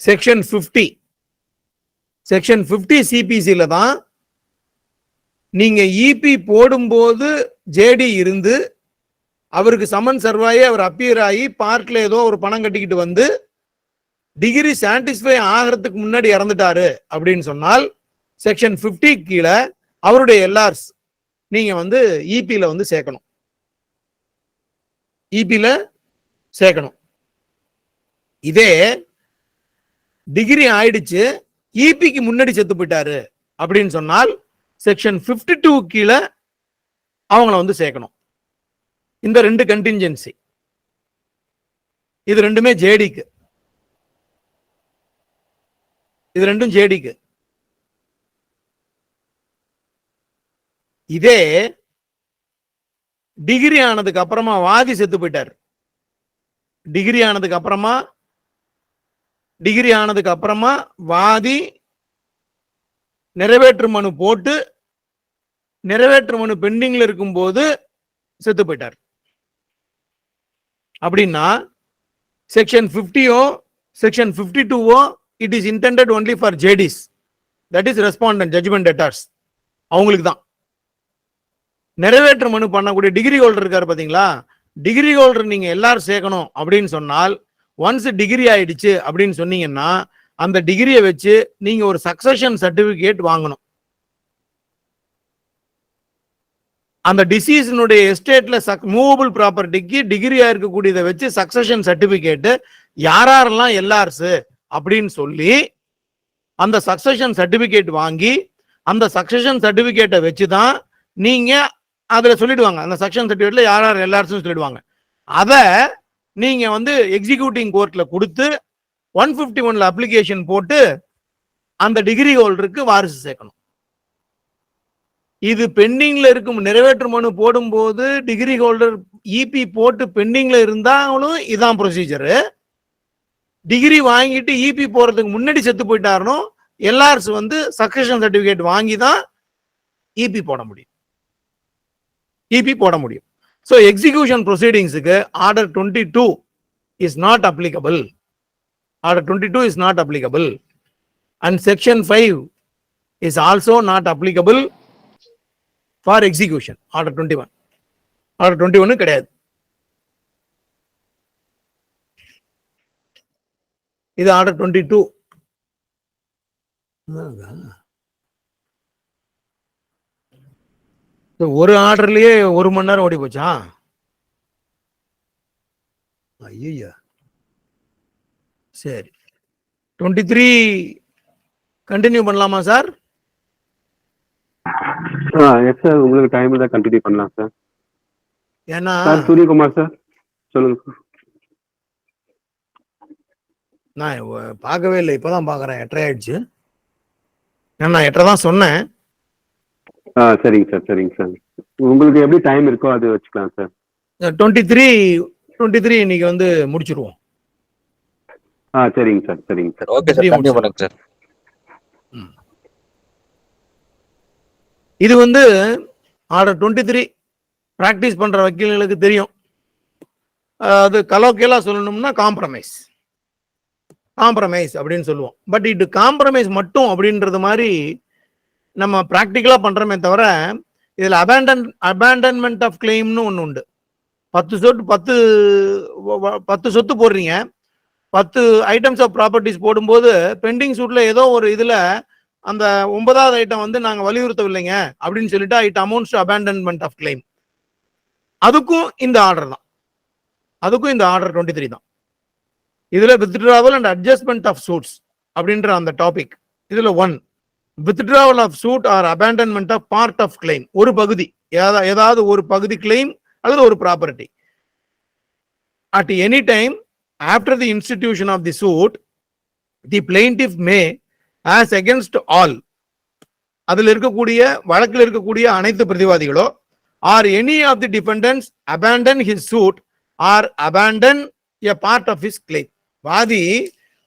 செக்ஷன் 50 சிபிசில தான் நீங்க இபி போடும்போது ஜேடி இருந்து அவருக்கு சமன் சர்வாயி அவர் அப்பியர் ஆகி பார்க்ல ஏதோ ஒரு பணம் கட்டிக்கிட்டு வந்து டிகிரி சாட்டிஸ்ஃபை ஆகிறதுக்கு முன்னாடி இறந்துட்டாரு அப்படின்னு சொன்னால் செக்ஷன் 50 கீழே அவருடைய எல்ஆர்ஸ் நீங்க வந்து இபில வந்து சேர்க்கணும். இபில சேர்க்கணும். இதே டிகிரி ஆயிடுச்சு இபிக்கு முன்னாடி செத்து போயிட்டாரு அப்படின்னு சொன்னால் செக்ஷன் 52 கீழே அவங்கள வந்து சேர்க்கணும். இந்த ரெண்டு கண்டின்ஜென்சி, இது ரெண்டுமே ஜேடிக்கு, இது ரெண்டும் ஜேடிக்கு. இதே டிகிரி ஆனதுக்கு அப்புறமா வாதி செத்து போயிட்டார், டிகிரி ஆனதுக்கு அப்புறமா வாதி நிறைவேற்று மனு போட்டு நிறைவேற்று மனு பெண்டிங்ல இருக்கும் போது செத்து போயிட்டார் அப்படின்னா section 50 section 52 it is intended only for JDs, that is respondent judgment debtors, அவங்களுக்கு தான். நிறைவேற்று மனு பண்ணக்கூடிய டிகிரி ஹோல்டர் இருக்காரு பாத்தீங்களா, டிகிரி ஹோல்டர் நீங்க எல்லாரும் சேர்க்கணும் அப்படின்னு சொன்னால் ஒன்ஸ் டிகிரி ஆயிடுச்சு அப்படின்னு சொன்னீங்கன்னா அந்த டிகிரியை வச்சு நீங்க ஒரு சக்சஷன் சர்டிபிகேட் வாங்கணும். அந்த டிசீஸினுடைய எஸ்டேட்ல மூவபிள் ப்ராப்பர்ட்டிக்கு டிகிரியா இருக்கக்கூடியதை வச்சு சக்சஷன் சர்டிபிகேட் யாரெல்லாம் எல்ஆர்ஸ் அப்படின்னு சொல்லி அந்த சக்சஷன் சர்டிபிகேட் வாங்கி அந்த சக்சஷன் சர்டிபிகேட்டை வச்சுதான் நீங்க அதுல சொல்லிடுவாங்க, அந்த சக்சஷன் சர்டிபிகேட்ல யார் எல்ஆர்ஸ் சொல்லிடுவாங்க. அத நீங்க வந்து எக்ஸிக்யூட்டிங் கோர்ட்ல கொடுத்து 151 அப்ளிகேஷன் போட்டு அந்த டிகிரி ஹோல்டருக்கு வாரிசு சேர்க்கணும். இது பெண்டிங்ல இருக்கும். நிறைவேற்று மனு போடும்போது டிகிரி ஹோல்டர் இபி போட்டு பெண்டிங்ல இருந்தாலும் இதான் ப்ரொசீஜரு. டிகிரி வாங்கிட்டு இபி போறதுக்கு முன்னாடி செத்து போயிட்டாருனோ எல்ஆர்ஸ் வந்து சக்சஷன் சர்டிபிகேட் வாங்கி தான் இபி போட முடியும், இபி போட முடியும். ஸோ எக்ஸிகியூஷன் ப்ரொசீடிங்ஸுக்கு order 22 is not applicable, order 22 is not applicable and section 5 is also not applicable for execution. Order 21, order 21 கிடையாது. இது ஆர்டர் 22. ஒரு ஆர்டர்லயே 1 மணி நேரம் ஓடி போச்சா? ஐயா சரி, 23 கண்டினியூ பண்ணலாமா சார்? எஸ் சார், உங்களுக்கு டைம் தான் கண்டினியூ பண்ணலாம் சார். ஏன்னா சூரியகுமார் சார் சொல்லுங்க. நான் பார்க்கவே இல்லை, இப்பதான் பாக்குறேன். 8:30 ஆயிடுச்சு. நான் 8:30 தான் சொன்னேன். சரிங்க சார், சரிங்க சார். உங்களுக்கு எப்படி டைம் இருக்கோ அது வச்சுக்கலாம் சார். 23 இன்னைக்கு வந்து முடிச்சிருவோம். சரிங்க சார், சரிங்க சார். ஓகே சார், கண்டிப்பா பண்ணுங்க சார். இது வந்து ஆர்டர் 23 பிராக்டிஸ் பண்ற வக்கீல்களுக்கு தெரியும். அது கலோக்கியலா சொல்லணும்னா காம்ப்ரமைஸ், காம்ப்ரமைஸ் அப்படின்னு சொல்லுவோம். பட் இது காம்ப்ரமைஸ் மட்டும் அப்படின்றது மாதிரி நம்ம பிராக்டிக்கலா பண்றோமே தவிர இதுல அபேண்டன்மெண்ட் ஆஃப் கிளைம்னு ஒண்ணு உண்டு. 10 சொத்து போடுறீங்க, 10 ஐட்டம்ஸ் ஆஃப் ப்ராப்பர்ட்டிஸ் போடும்போது பெண்டிங் சூட்ல ஏதோ ஒரு இதுல அந்த 9வது ஐட்டம் வந்து நாங்க வலியுறுத்தவில்லைங்க அப்படின்னு சொல்லிட்டு it amounts to abandonment of claim. அதுக்கும் இந்த ஆர்டர் தான், அதுக்கும் இந்த ஆர்டர் 23 தான். இதுல withdrawal and adjustment of suits அப்படின்ற அந்த டாபிக் இதுல 1 withdrawal of suit or abandonment of part of claim, ஒரு பகுதி, ஏதாவது ஒரு பகுதி கிளைம் அல்லது ஒரு property at any time after the institution of the suit the plaintiff may as against all, அதில் இருக்கக்கூடிய வழக்கில் இருக்கக்கூடிய அனைத்து பிரதிவாதிகளோ or any of the defendants abandon his suit or abandon a part of his claim. வாதி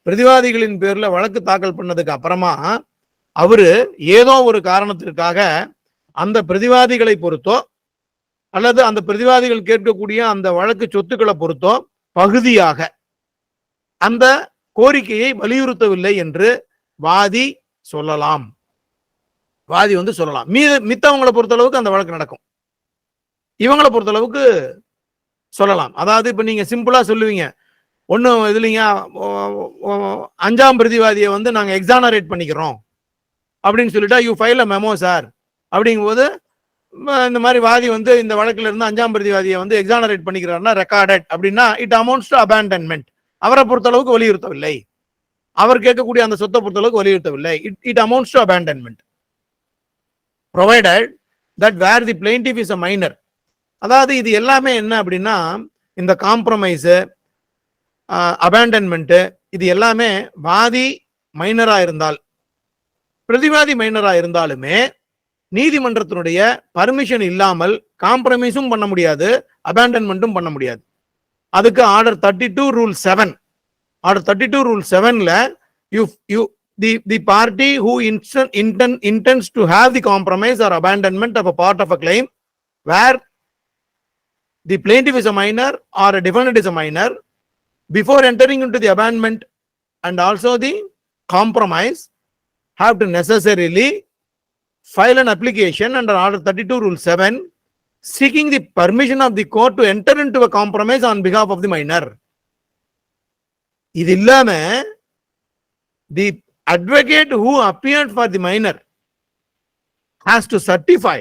பிரதிவாதிகளின் பேர்ல வழக்கு தாக்கல் பண்ணதுக்கு அப்புறமா அவரு ஏதோ ஒரு காரணத்திற்காக அந்த பிரதிவாதிகளை பொறுத்தோ அல்லது அந்த பிரதிவாதிகள் கேட்கக்கூடிய அந்த வழக்கு சொத்துக்களை பொறுத்தோ பகுதியாக அந்த கோரிக்கையை வலியுறுத்தவில்லை என்று வாதி சொல்லலாம். வாதி வந்து சொல்லலாம். மித்தவங்களை பொறுத்தளவுக்கு அந்த வழக்கு நடக்கும். இவங்களை பொறுத்தளவுக்கு சொல்லலாம். அதாவது இப்ப நீங்க சிம்பிளா சொல்லுவீங்க, ஒன்னும் இதுலீங்க 5ஆம் பிரதிவாதியை வந்து நாங்க எக்ஸானரேட் பண்ணிக்கிறோம் அப்படின்னு சொல்லிட்டா you file a memo sir அப்படிங்கும்போது இந்த மாதிரி வாதி வந்து இந்த வழக்குல இருந்து 5ஆம் பிரதிவாதியை வந்து எக்ஸானரேட் பண்ணிக்கிறாருன்னா ரெக்கார்டட் அப்படின்னா இட் அமௌண்ட்ஸ் டு அபேண்டன்மெண்ட். அவரை பொறுத்தளவுக்கு வலியுறுத்தவில்லை, அவர் கேட்கக்கூடிய அந்த சொத்தை பொறுத்தளவுக்கு வலியுறுத்தவில்லை. It amounts to abandonment provided that where the plaintiff is a minor. அதாவது இது எல்லாமே என்ன அப்படின்னா இந்த காம்ப்ரமைஸ், அபேண்டன்மெண்ட், இது எல்லாமே வாதி மைனரா இருந்தால், பிரதிவாதி மைனரா இருந்தாலுமே நீதிமன்றத்தினுடைய பர்மிஷன் இல்லாமல் காம்ப்ரமைஸும் பண்ண முடியாது, அபேண்டன்மெண்ட்டும் பண்ண முடியாது. அதுக்கு ஆர்டர் 32 ரூல் 7, ஆர்டர் 32 ரூல் 7ல the party who intends to have the compromise or abandonment of a part of a claim where the plaintiff is a minor or a defendant is a minor, before entering into the abandonment and also the compromise, have to necessarily file an application under order 32 rule 7 seeking the permission of the court to enter into a compromise on behalf of the minor. இது இல்லாம the advocate who appeared for the minor has to certify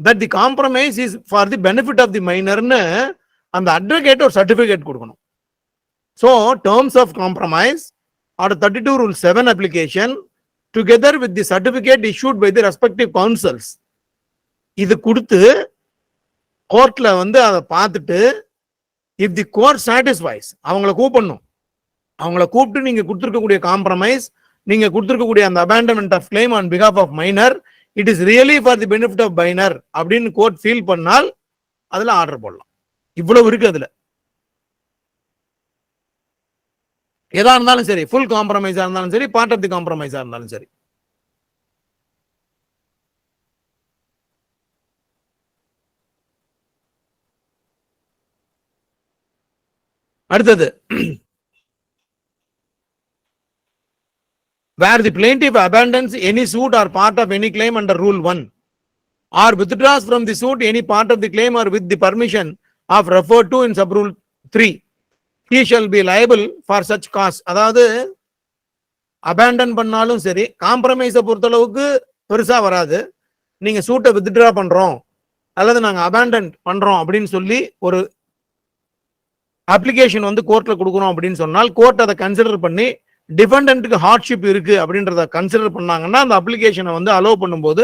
that the compromise is for the benefit of the minor ன்னு அந்த advocate ஒரு certificate கொடுக்கணும். So terms of compromise order 32 rule 7 application together with the certificate issued by the respective counsels, இது கொடுத்து கோர்ட்ல வந்து அதை பார்த்துட்டு if the court satisfies அவங்கள கூப்பிடணும். அவங்கள கூப்பிட்டு நீங்க கொடுத்துருக்கக்கூடிய காம்ப்ரமைஸ், நீங்க கொடுத்துருக்கக்கூடிய அந்த அபேண்டன்மெண்ட் ஆஃப் கிளைம் ஆன் பிகாஃப் of minor, it is really for the benefit of minor அப்படின்னு கோர்ட் ஃபீல் பண்ணால் அதுல ஆர்டர் போடலாம். இவ்வளவு இருக்கு அதுல. எதா இருந்தாலும் சரி, ஃபுல் காம்ப்ரமைஸா இருந்தாலும் சரி, பார்ட் ஆஃப் தி காம்ப்ரமைஸா இருந்தாலும் சரி. அடுத்தது, where the plaintiff abandons any suit or part of any claim under rule 1 or withdraws from the suit any part of the claim or with the permission of referred to in sub rule 3, he shall be liable for such cause. அதாவது abandon பண்ணாலும் சரி, காம்ப்ரமைஸை பொறுத்தளவுக்கு பெருசா வராது. நீங்க சூட்டை withdraw பண்றோம் அல்லது நாங்க அபேண்டன் பண்றோம் அப்படின்னு சொல்லி ஒரு அப்ளிகேஷன் வந்து கோர்ட்ல கொடுக்குறோம் அப்படின்னு சொன்னால் கோர்ட் அதை கன்சிடர் பண்ணி டிஃபெண்டன்ட்டுக்கு ஹார்ட்ஷிப் இருக்கு அப்படின்றத கன்சிடர் பண்ணாங்கன்னா அந்த அப்ளிகேஷனை வந்து அலோவ் பண்ணும்போது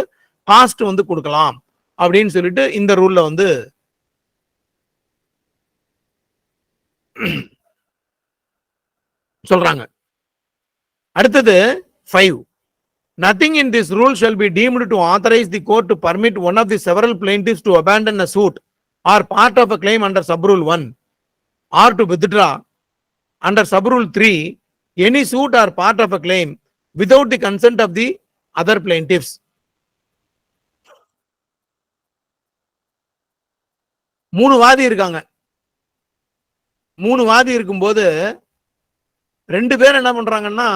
காஸ்ட் வந்து கொடுக்கலாம் அப்படின்னு சொல்லிட்டு இந்த ரூல்ல வந்து சொல்றாங்க. அடுத்தது 5, nothing in this rule shall be deemed to authorize the court to permit one of the several plaintiffs to abandon a suit or part of a claim under sub rule 1 or to withdraw under sub rule 3 any suit or part of a claim without the consent of the other plaintiffs. மூணு வாதி இருக்காங்க. மூணு வாதி இருக்கும்போது ரெண்டு பேர் என்ன பண்றாங்கன்னா,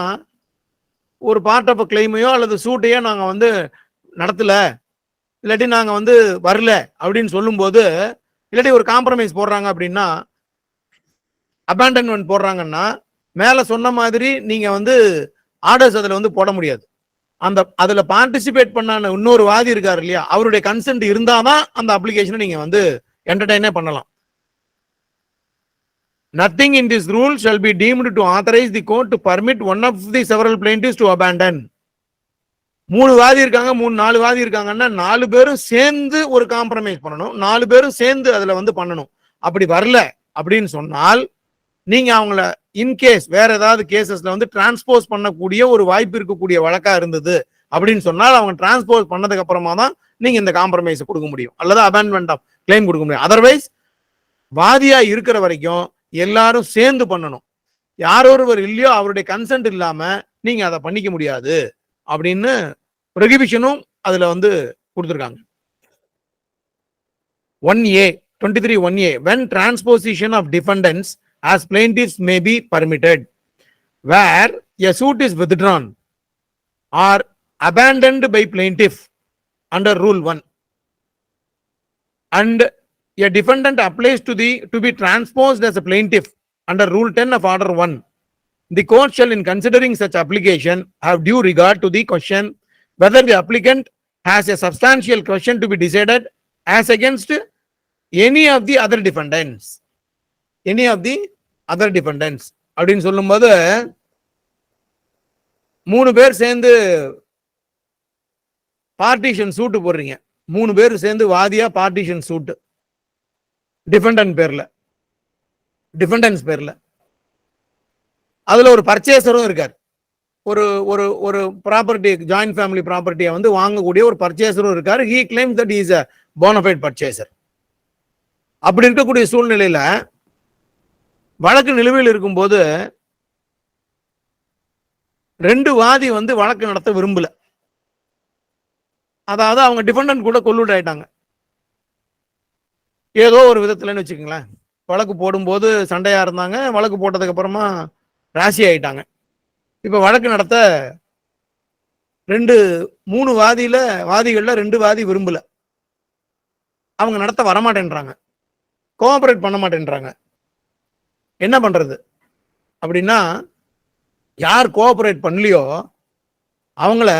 ஒரு பார்ட் ஆஃப் கிளைமையோ அல்லது சூட்டையோ நாங்க வந்து நடத்தல, இல்லாட்டி நாங்க வந்து வரல அப்படின்னு சொல்லும் போது, இல்லாட்டி ஒரு காம்ப்ரமைஸ் போடுறாங்க அப்படின்னா, அபேண்டன்மெண்ட் போடுறாங்கன்னா, மேல சொன்ன மாதிரி நீங்க வந்து ஆர்டர்ஸ் அதுல வந்து போட முடியாது. அந்த அதுல பார்ட்டிசிபேட் பண்ண இன்னொரு வாதி இருக்காரு இல்லையா, அவருடைய கன்சென்ட் இருந்தாதான் அந்த அப்ளிகேஷனை நீங்க வந்து என்டர்டைனே பண்ணலாம். Nothing in this rule shall be deemed to authorize the court to permit one of the several plaintiffs to abandon. மூணு வாதி இருக்காங்க, 4 வாதி இருக்காங்கன்னா 4 பேரும் சேர்ந்து ஒரு காம்ப்ரமைஸ் பண்ணணும், 4 பேரும் சேர்ந்து அதுல வந்து பண்ணணும். அப்படி வரல அப்படின்னு சொன்னால் நீங்க அவங்கள இன்கேஸ் வேற ஏதாவது கேசஸ்ல வந்து டிரான்ஸ்போஸ் பண்ணக்கூடிய ஒரு வாய்ப்பு இருக்கக்கூடிய வழக்கா இருந்தது அப்படின்னு சொன்னால் அவங்க டிரான்ஸ்போஸ் பண்ணதுக்கு அப்புறமா தான் நீங்க இந்த காம்ப்ரமைஸ் கொடுக்க முடியும் அல்லது அபேண்ட்மெண்ட் ஆஃப் கிளைம் கொடுக்க முடியும். அதர்வைஸ் வாதியா இருக்கிற வரைக்கும் எல்லாரும் சேர்ந்து பண்ணணும். யாரொருவர் இல்லையோ அவருடைய கன்சென்ட் இல்லாம நீங்க அதை பண்ணிக்க முடியாது அப்படின்னு ப்ரொஹிபிஷனும் அதுல வந்து கொடுத்துருக்காங்க. 1A 23 1A when transposition of defendants as plaintiffs may be permitted where a suit is withdrawn or abandoned by plaintiff under rule 1 and a defendant applies to be transposed as a plaintiff under rule 10 of order 1, the court shall, in considering such application, have due regard to the question whether the applicant has a substantial question to be decided as against any of the other defendants. Any of the other defendants அப்படின்னு சொல்லும்போது 3 பேர் சேர்ந்து partition சூட்டு போடுறீங்க. 3 பேர் சேர்ந்து வாதியா partition சூட்டு defendant பேர்ல. அதுல ஒரு பர்ச்சேசரும் இருக்கார். ஒரு ஒரு ஒரு ப்ராப்பர்ட்டி, ஜாயிண்ட் ஃபேமிலி ப்ராப்பர்ட்டியை வந்து வாங்கக்கூடிய ஒரு பர்ச்சேசரும் இருக்காரு. He claims that is a bona fide purchaser. அப்படி இருக்கக்கூடிய சூழ்நிலையில வழக்கு நிலுவையில் இருக்கும்போது 2 வாதி வந்து வழக்கு நடத்த விரும்பல. அதாவது அவங்க டிஃபெண்டன்ட் கூட கொல்லுட் ஆயிட்டாங்க ஏதோ ஒரு விதத்துலன்னு வச்சுக்கோங்களேன். வழக்கு போடும்போது சண்டையா இருந்தாங்க, வழக்கு போட்டதுக்கு அப்புறமா ராசி ஆயிட்டாங்க. இப்ப வழக்கு நடத்த 3 வாதிகள்ல 2 வாதி விரும்பல. அவங்க நடத்த வரமாட்டேன்றாங்க, கோஆபரேட் பண்ண மாட்டேன்றாங்க. என்ன பண்றது அப்படின்னா, யார் கோஆபரேட் பண்ணலையோ அவங்கள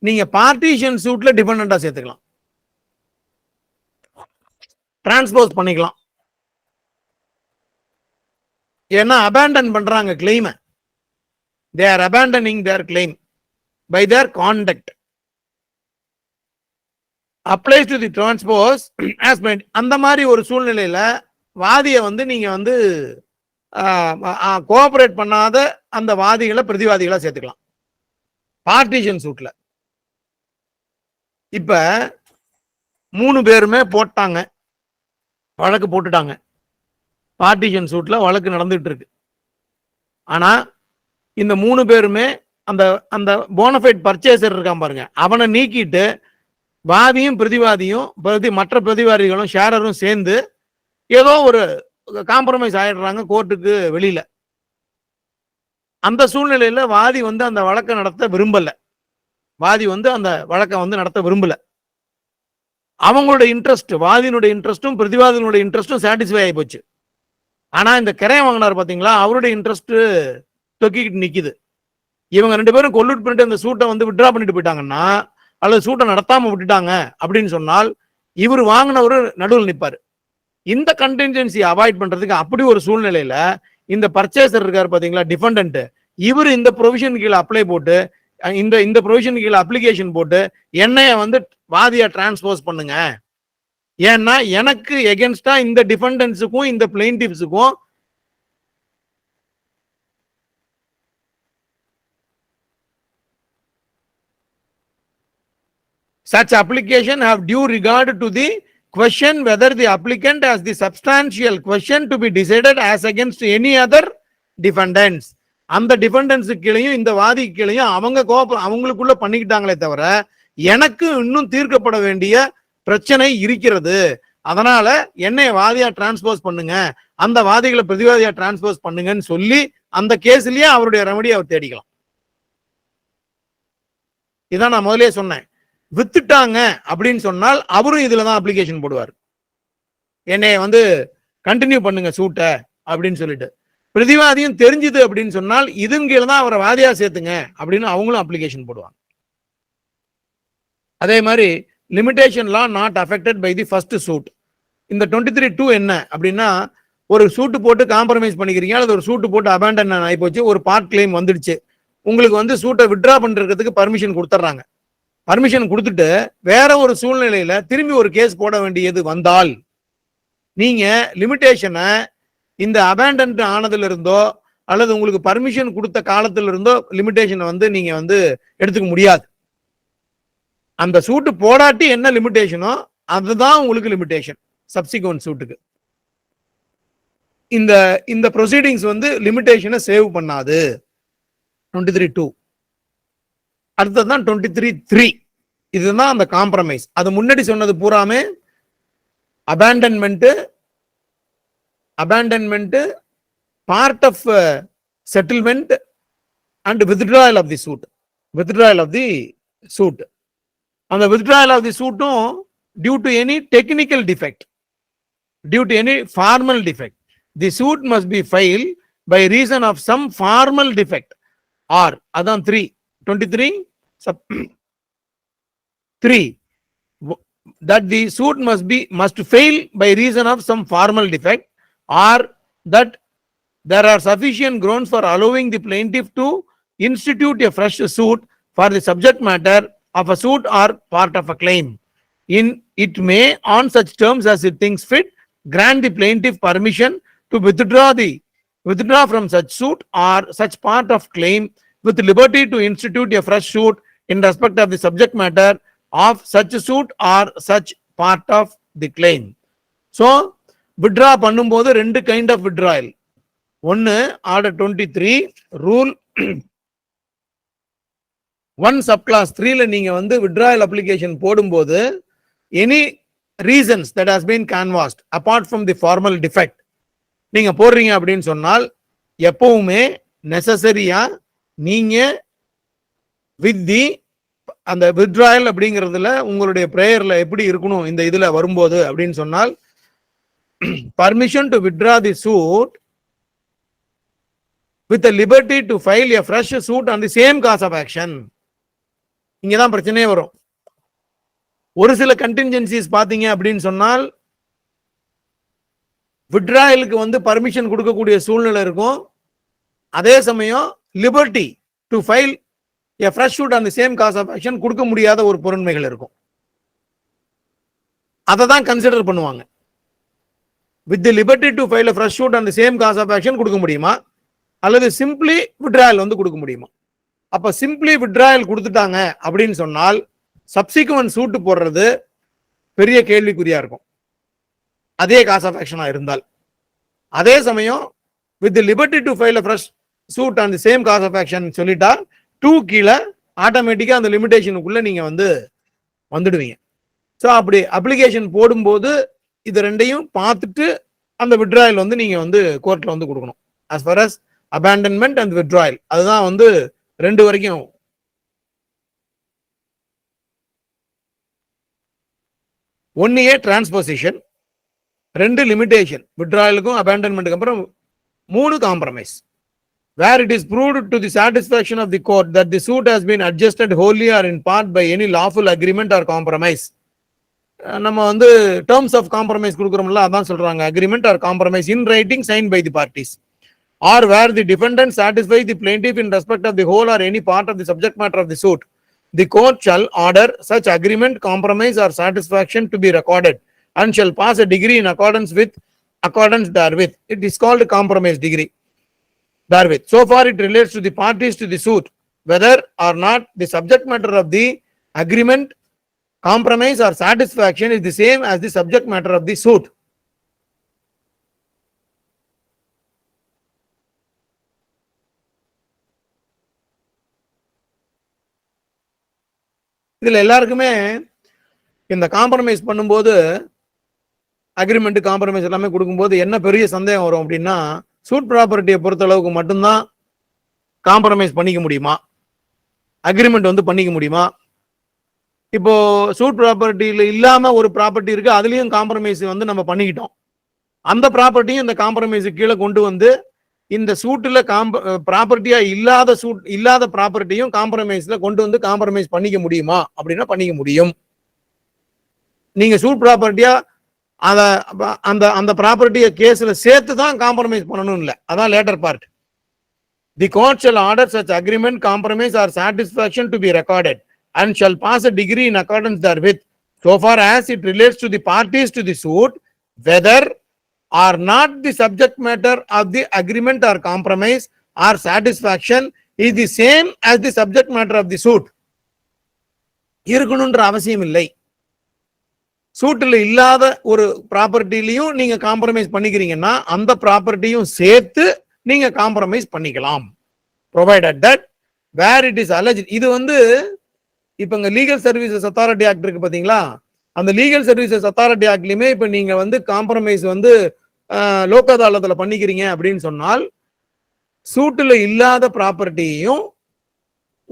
நீங்க பார்ட்டிஷன் சூட்ல டிபெண்டண்டா சேர்த்துக்கலாம், டிரான்ஸ்போஸ் பண்ணிக்கலாம். ஏன்னா அபேண்டன் பண்றாங்க claim. they are abandoning their claim by their conduct. applies to the transpose as meant. அந்த மாதிரி ஒரு சூழ்நிலையில வாதியை வந்து நீங்க வந்து கோஆபரேட் பண்ணாத அந்த வாதிகளை பிரதிவாதிகளா சேர்த்துக்கலாம் பார்ட்டிஷன் சூட்ல. இப்ப 3 பேருமே போட்டாங்க, வழக்கு போட்டுட்டாங்க, பார்ட்டிஷன் சூட்ல வழக்கு நடந்துட்டு இருக்கு. ஆனா இந்த 3 பேருமே அந்த அந்த போனஃபைட் பர்ச்சேசர் இருக்கான் பாருங்க, அவனை நீக்கிட்டு வாதியும் பிரதிவாதியும் மற்ற பிரதிவாதிகளும் ஷேரரும் சேர்ந்து ஏதோ ஒரு காம்ப்ரமைஸ் ஆயிடுறாங்க கோர்ட்டுக்கு வெளியில. அந்த சூழ்நிலையில வாதி வந்து அந்த வழக்கை நடத்த விரும்பல. நடத்த விரும்பல. அவங்களுடைய இன்ட்ரெஸ்ட், வாதியினுடைய இன்ட்ரெஸ்டும் பிரதிவாதியினுடைய இன்ட்ரெஸ்டும் சாட்டிஸ்ஃபை ஆகி போச்சு. ஆனா இந்த கிரையம் வாங்கினார் பாத்தீங்களா, அவருடைய இன்ட்ரெஸ்ட் தொக்கிக்கிட்டு நிக்குது. இவங்க 2 பேரும் கொல்லுட் பண்ணிட்டு அந்த சூட்டை வந்து விட்ரா பண்ணிட்டு போயிட்டாங்கன்னா, அல்லது சூட்டை நடத்தாம விட்டுட்டாங்க அப்படின்னு சொன்னால் இவர் வாங்கினவரு நடுவில் நிற்பாரு. இந்த கண்டின்ஜென்சி அவாய்ட் பண்றதுக்கு அப்படி ஒரு சூழ்நிலையில இந்த பர்ச்சேசர் இருக்காரு பாத்தீங்களா, டிஃபெண்டன்ட், இவர் இந்த ப்ரொவிஷன் கீழே அப்ளை போட்டு இந்த ப்ரொவிஷன் கீழே அப்ளிகேஷன் போட்டு என்னைய வந்து வாதியா டிரான்ஸ்போஸ் பண்ணுங்க, ஏன்னா எனக்கு எகென்ஸ்டா இந்த டிஃபெண்டன்ஸுக்கும் இந்த பிளைன்டிஃப்ஸுக்கும் such application have due regard to the question whether the applicant has the substantial question to be decided as against any other defendants. அந்த டிஃபெண்டன்ஸ் கீழையும் இந்த வாதி கீழையும் அவங்களுக்குள்ள பண்ணிக்கிட்டாங்களே தவிர எனக்கு இன்னும் தீர்க்கப்பட வேண்டிய பிரச்சனை இருக்கிறது. அதனால என்னை வாதியா டிரான்ஸ்போஸ் பண்ணுங்க, அந்த வாதிகளை பிரதிவாதியா டிரான்ஸ்போஸ் பண்ணுங்கன்னு சொல்லி அந்த கேஸ்லயே அவருடைய ரெமடி அவர் தேடிக்கலாம். இதான் நான் முதலே சொன்னேன். வித்துட்டாங்க அப்படின்னு சொன்னால் அவரும் இதுலதான் அப்ளிகேஷன் போடுவார், என்னைய வந்து கண்டினியூ பண்ணுங்க சூட்ட அப்படின்னு சொல்லிட்டு. பிரதிவாதியும் தெரிஞ்சுது அப்படின்னு சொன்னால் இதன் கீழே தான் அவரை வாதியா சேர்த்துங்க அப்படின்னு அவங்களும் அப்ளிகேஷன் போடுவாங்க. அதே மாதிரி limitation law not affected by the first suit. இந்த 23(2) என்ன அப்படின்னா, ஒரு சூட்டு போட்டு காம்ப்ரமைஸ் பண்ணிக்கிறீங்க, அல்லது ஒரு சூட்டு போட்டு அபேண்டன் ஆகி போச்சு, ஒரு பார்ட் கிளைம் வந்துடுச்சு, உங்களுக்கு வந்து சூட்டை வித்ட்ரா பண்றதுக்கு பர்மிஷன் கொடுத்துட்றாங்க. பர்மிஷன் கொடுத்துட்டு வேற ஒரு சூழ்நிலையில திரும்பி ஒரு கேஸ் போட வேண்டியது வந்தால் நீங்க லிமிடேஷனை இந்த அபேண்டன் ஆனதுல இருந்தோ அல்லது உங்களுக்கு பர்மிஷன் கொடுத்த காலத்துல இருந்தோ லிமிடேஷனை வந்து நீங்க வந்து எடுத்துக்க முடியாது. அந்த சூட்டு போடாட்டி என்ன லிமிடேஷனோ அதுதான் உங்களுக்கு லிமிடேஷன் சப்சிக்வெண்ட் சூட்டுக்கு. இந்த இந்த ப்ரொசீடிங்ஸ் வந்து லிமிடேஷனை சேவ் பண்ணாது. 23(2). அடுத்ததுதான் 23(3). இதுதான் அந்த காம்ப்ரமைஸ். அது முன்னாடி சொன்னது பூராமே abandonment, part of settlement and withdrawal of the suit, withdrawal of the suit. On the withdrawal of the suit, due to any technical defect, due to any formal defect, the suit must be filed by reason of some formal defect. Or, adan 3, 23, 3, that the suit must fail by reason of some formal defect, or that there are sufficient grounds for allowing the plaintiff to institute a fresh suit for the subject matter of a suit or part of a claim. It may, on such terms as it thinks fit, grant the plaintiff permission to withdraw from such suit or such part of claim with liberty to institute a fresh suit in respect of the subject matter of such suit or such part of the claim. So, withdraw பண்ணும்போது ரெண்டு kind of withdrawal. ஒன்னு order 23 rule 1 subclass 3ல நீங்க வந்து withdrawal application போடும்போது any reasons that has been canvassed apart from the formal defect நீங்க போடுறீங்க அப்படின்னு சொன்னால் எப்பவுமே நெசசரியா நீங்க with the அந்த withdrawal அப்படிங்கிறதுல உங்களுடைய பிரேயர்ல எப்படி இருக்கணும் இந்த இதுல வரும்போது அப்படின்னு சொன்னால் permission to withdraw the suit with the liberty to file a fresh suit on the same cause of action. இங்கதான் பிரச்சனையே வரும். ஒரு சில கண்டின்ஜென்சிஸ் பாத்தீங்க அப்படின்னு சொன்னால் வித்ட்ராயலுக்கு வந்து பர்மிஷன் கொடுக்கக்கூடிய சூழ்நிலை இருக்கும். அதே சமயம் liberty to file a fresh suit on the same cause of action கொடுக்க முடியாத ஒரு பொருண்மைகள் இருக்கும். அதை தான் கன்சிடர் பண்ணுவாங்க. with the liberty to file a fresh suit on the same cause of action கொடுக்க முடியுமா அல்லது சிம்பிளி வித்ட்ராயல் வந்து கொடுக்க முடியுமா? அப்ப சிம்பிளி வித்ட்ராயல் கொடுத்துட்டாங்க அப்படின்னு சொன்னால் சப்சிக்வெண்ட் சூட் போடுறது பெரிய கேள்விக்குறியா இருக்கும். அதே காஸ் ஆஃப் ஆக்ஷனா இருந்தால். அதே சமயம் with the liberty to file a fresh suit on the same cause of action சொல்லிட்டா 2 கீழே ஆட்டோமேட்டிக்கா அந்த லிமிடேஷனுக்குள்ள நீங்க வந்துடுவீங்க. ஸோ அப்படி அப்ளிகேஷன் போடும்போது இது ரெண்டையும் பார்த்துட்டு அந்த வித்ட்ராயல் வந்து நீங்க வந்து கோர்ட்ல வந்து கொடுக்கணும். as far as abandonment and withdrawal அதுதான் வந்து 2 வரைக்கும். ஒன்னு டிரான்ஸ்போசிஷன், 2 லிமிடேஷன், வித்ட்ராயலுக்கும் அபேண்டன்மெண்ட்டுக்கு அப்புறம் 3 compromise. where it is proved to the satisfaction of the court that the suit has been adjusted wholly or in part by any lawful agreement or compromise. நம்ம வந்து terms of compromise கொடுக்குறோம்ல, அதான் சொல்றாங்க agreement or compromise in writing signed by the parties, or where the defendant satisfies the plaintiff in respect of the whole or any part of the subject matter of the suit. The court shall order such agreement, compromise or satisfaction to be recorded and shall pass a degree in accordance therewith. It is called compromise degree. Therewith, so far it relates to the parties to the suit, whether or not the subject matter of the agreement, compromise or satisfaction is the same as the subject matter of the suit. இதுல எல்லாருக்குமே இந்த compromise பண்ணும்போது agreement compromise எல்லாமே கொடுக்கும்போது என்ன பெரிய சந்தேகம் வரும் அப்படின்னா, சூட் ப்ராப்பர்ட்டியை பொறுத்த அளவுக்கு மட்டும்தான் காம்ப்ரமைஸ் பண்ணிக்க முடியுமா, அக்ரிமெண்ட் வந்து பண்ணிக்க முடியுமா? இப்போ சூட் ப்ராப்பர்ட்டியில இல்லாம ஒரு ப்ராப்பர்ட்டி இருக்கு, அதுலயும் காம்ப்ரமைஸ் வந்து நம்ம பண்ணிக்கிட்டோம். அந்த ப்ராப்பர்ட்டியும் இந்த காம்ப்ரமைஸ் கீழே கொண்டு வந்து இந்த சூட்டுல ப்ராப்பர்ட்டியா இல்லாத ப்ராப்பர்ட்டியும் காம்ப்ரமைஸ்ல கொண்டு வந்து காம்ப்ரமைஸ் பண்ணிக்க முடியுமா அப்படின்னா பண்ணிக்க முடியும். நீங்க சூட் ப்ராப்பர்ட்டியா அந்த ப்ராப்பர்ட்டியை கேஸ்ல சேர்த்து தான் காம்ப்ரமைஸ் பண்ணணும் இல்ல, அதான் later part. The court shall order such agreement, compromise or satisfaction to be recorded and shall pass a degree in accordance therewith, so far as it relates to the parties to the suit, whether or not the subject matter of the agreement or compromise or satisfaction is the same as the subject matter of the suit. இருக்கணும்ன்ற அவசியம் இல்லை. சூட்ல இல்லாத ஒரு ப்ராப்பர்ட்டிலையும் நீங்க compromise பண்ணிக்கிறீங்கன்னா அந்த ப்ராப்பர்ட்டியும் சேர்த்து நீங்க compromise பண்ணிக்கலாம், provided that where it is alleged. இது வந்து இப்ப இங்க லீகல் சர்வீசஸ் அத்தாரிட்டி ஆக்ட் இருக்கு பாத்தீங்களா, அந்த லீகல் சர்வீசஸ் அத்தாரிட்டி ஆக்ட்லயுமே இப்ப நீங்க வந்து காம்ப்ரமைஸ் வந்து லோக் அதாலத்துல பண்ணிக்கிறீங்க அப்படின்னு சொன்னால் சூட்டுல இல்லாத ப்ராப்பர்ட்டியையும்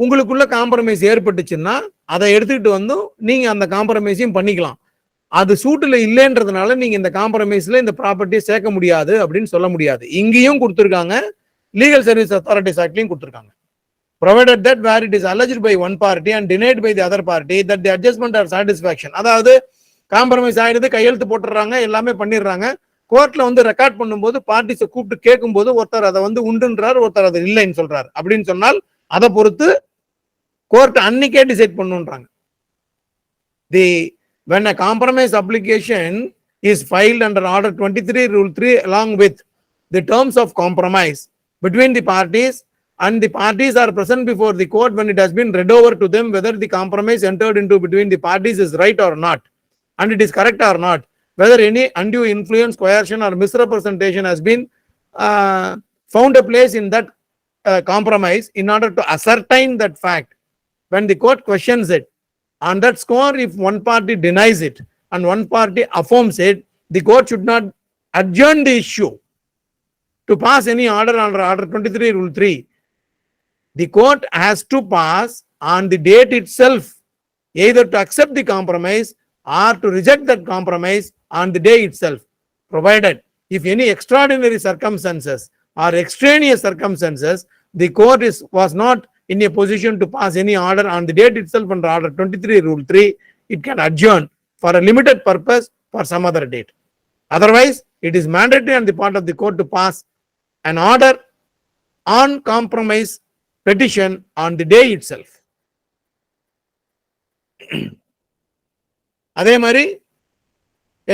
உங்களுக்குள்ள காம்ப்ரமைஸ் ஏற்பட்டுச்சுன்னா அதை எடுத்துக்கிட்டு வந்து நீங்க அந்த காம்ப்ரமைஸையும் பண்ணிக்கலாம். அது சூட்டுல இல்லைன்றதுனால நீங்க இந்த காம்ப்ரமைஸ்ல இந்த ப்ராப்பர்ட்டியை சேர்க்க முடியாது அப்படின்னு சொல்ல முடியாது. இங்கேயும் கொடுத்துருக்காங்க, லீகல் சர்வீஸ் அத்தாரிட்டிஸ் ஆக்ட்லயும் கொடுத்துருக்காங்க. provided that where it is alleged by one party and denied by the other party that the adjustment or satisfaction, அதாவது காம்ப்ரமைஸ் ஆயிடுது, கையெழுத்து போட்டுறாங்க, எல்லாமே பண்ணிடுறாங்க. கோர்ட்ல வந்து ரெக்கார்ட் பண்ணும்போது பார்ட்டிஸை கூப்பிட்டு கேட்கும்போது ஒருத்தர் அதை வந்து உண்டுன்றார், ஒருத்தர் அதை இல்லைன்னு சொல்றாரு. அப்படின்னு சொன்னால் அதை பொறுத்து கோர்ட் அன்னைக்கே decide பண்ணுன்றாங்க. When a compromise application is filed under Order 23 Rule 3 along with the terms of compromise between the parties and the parties are present before the court when it has been read over to them whether the compromise entered into between the parties is right or not and it is correct or not, whether any undue influence, coercion or misrepresentation has been found a place in that compromise. In order to ascertain that fact, when the court questions it, on that score, if one party denies it and one party affirms it, the court should not adjourn the issue to pass any order under Order 23 Rule 3. The court has to pass on the date itself, either to accept the compromise or to reject that compromise on the day itself, provided if any extraordinary circumstances or extraneous circumstances, the court was not in a position to pass any order on the date itself under Order 23 Rule 3, it can adjourn for a limited purpose for some other date. Otherwise, it is mandatory on the part of the court to pass an order on compromise petition on the day itself. அதே மாதிரி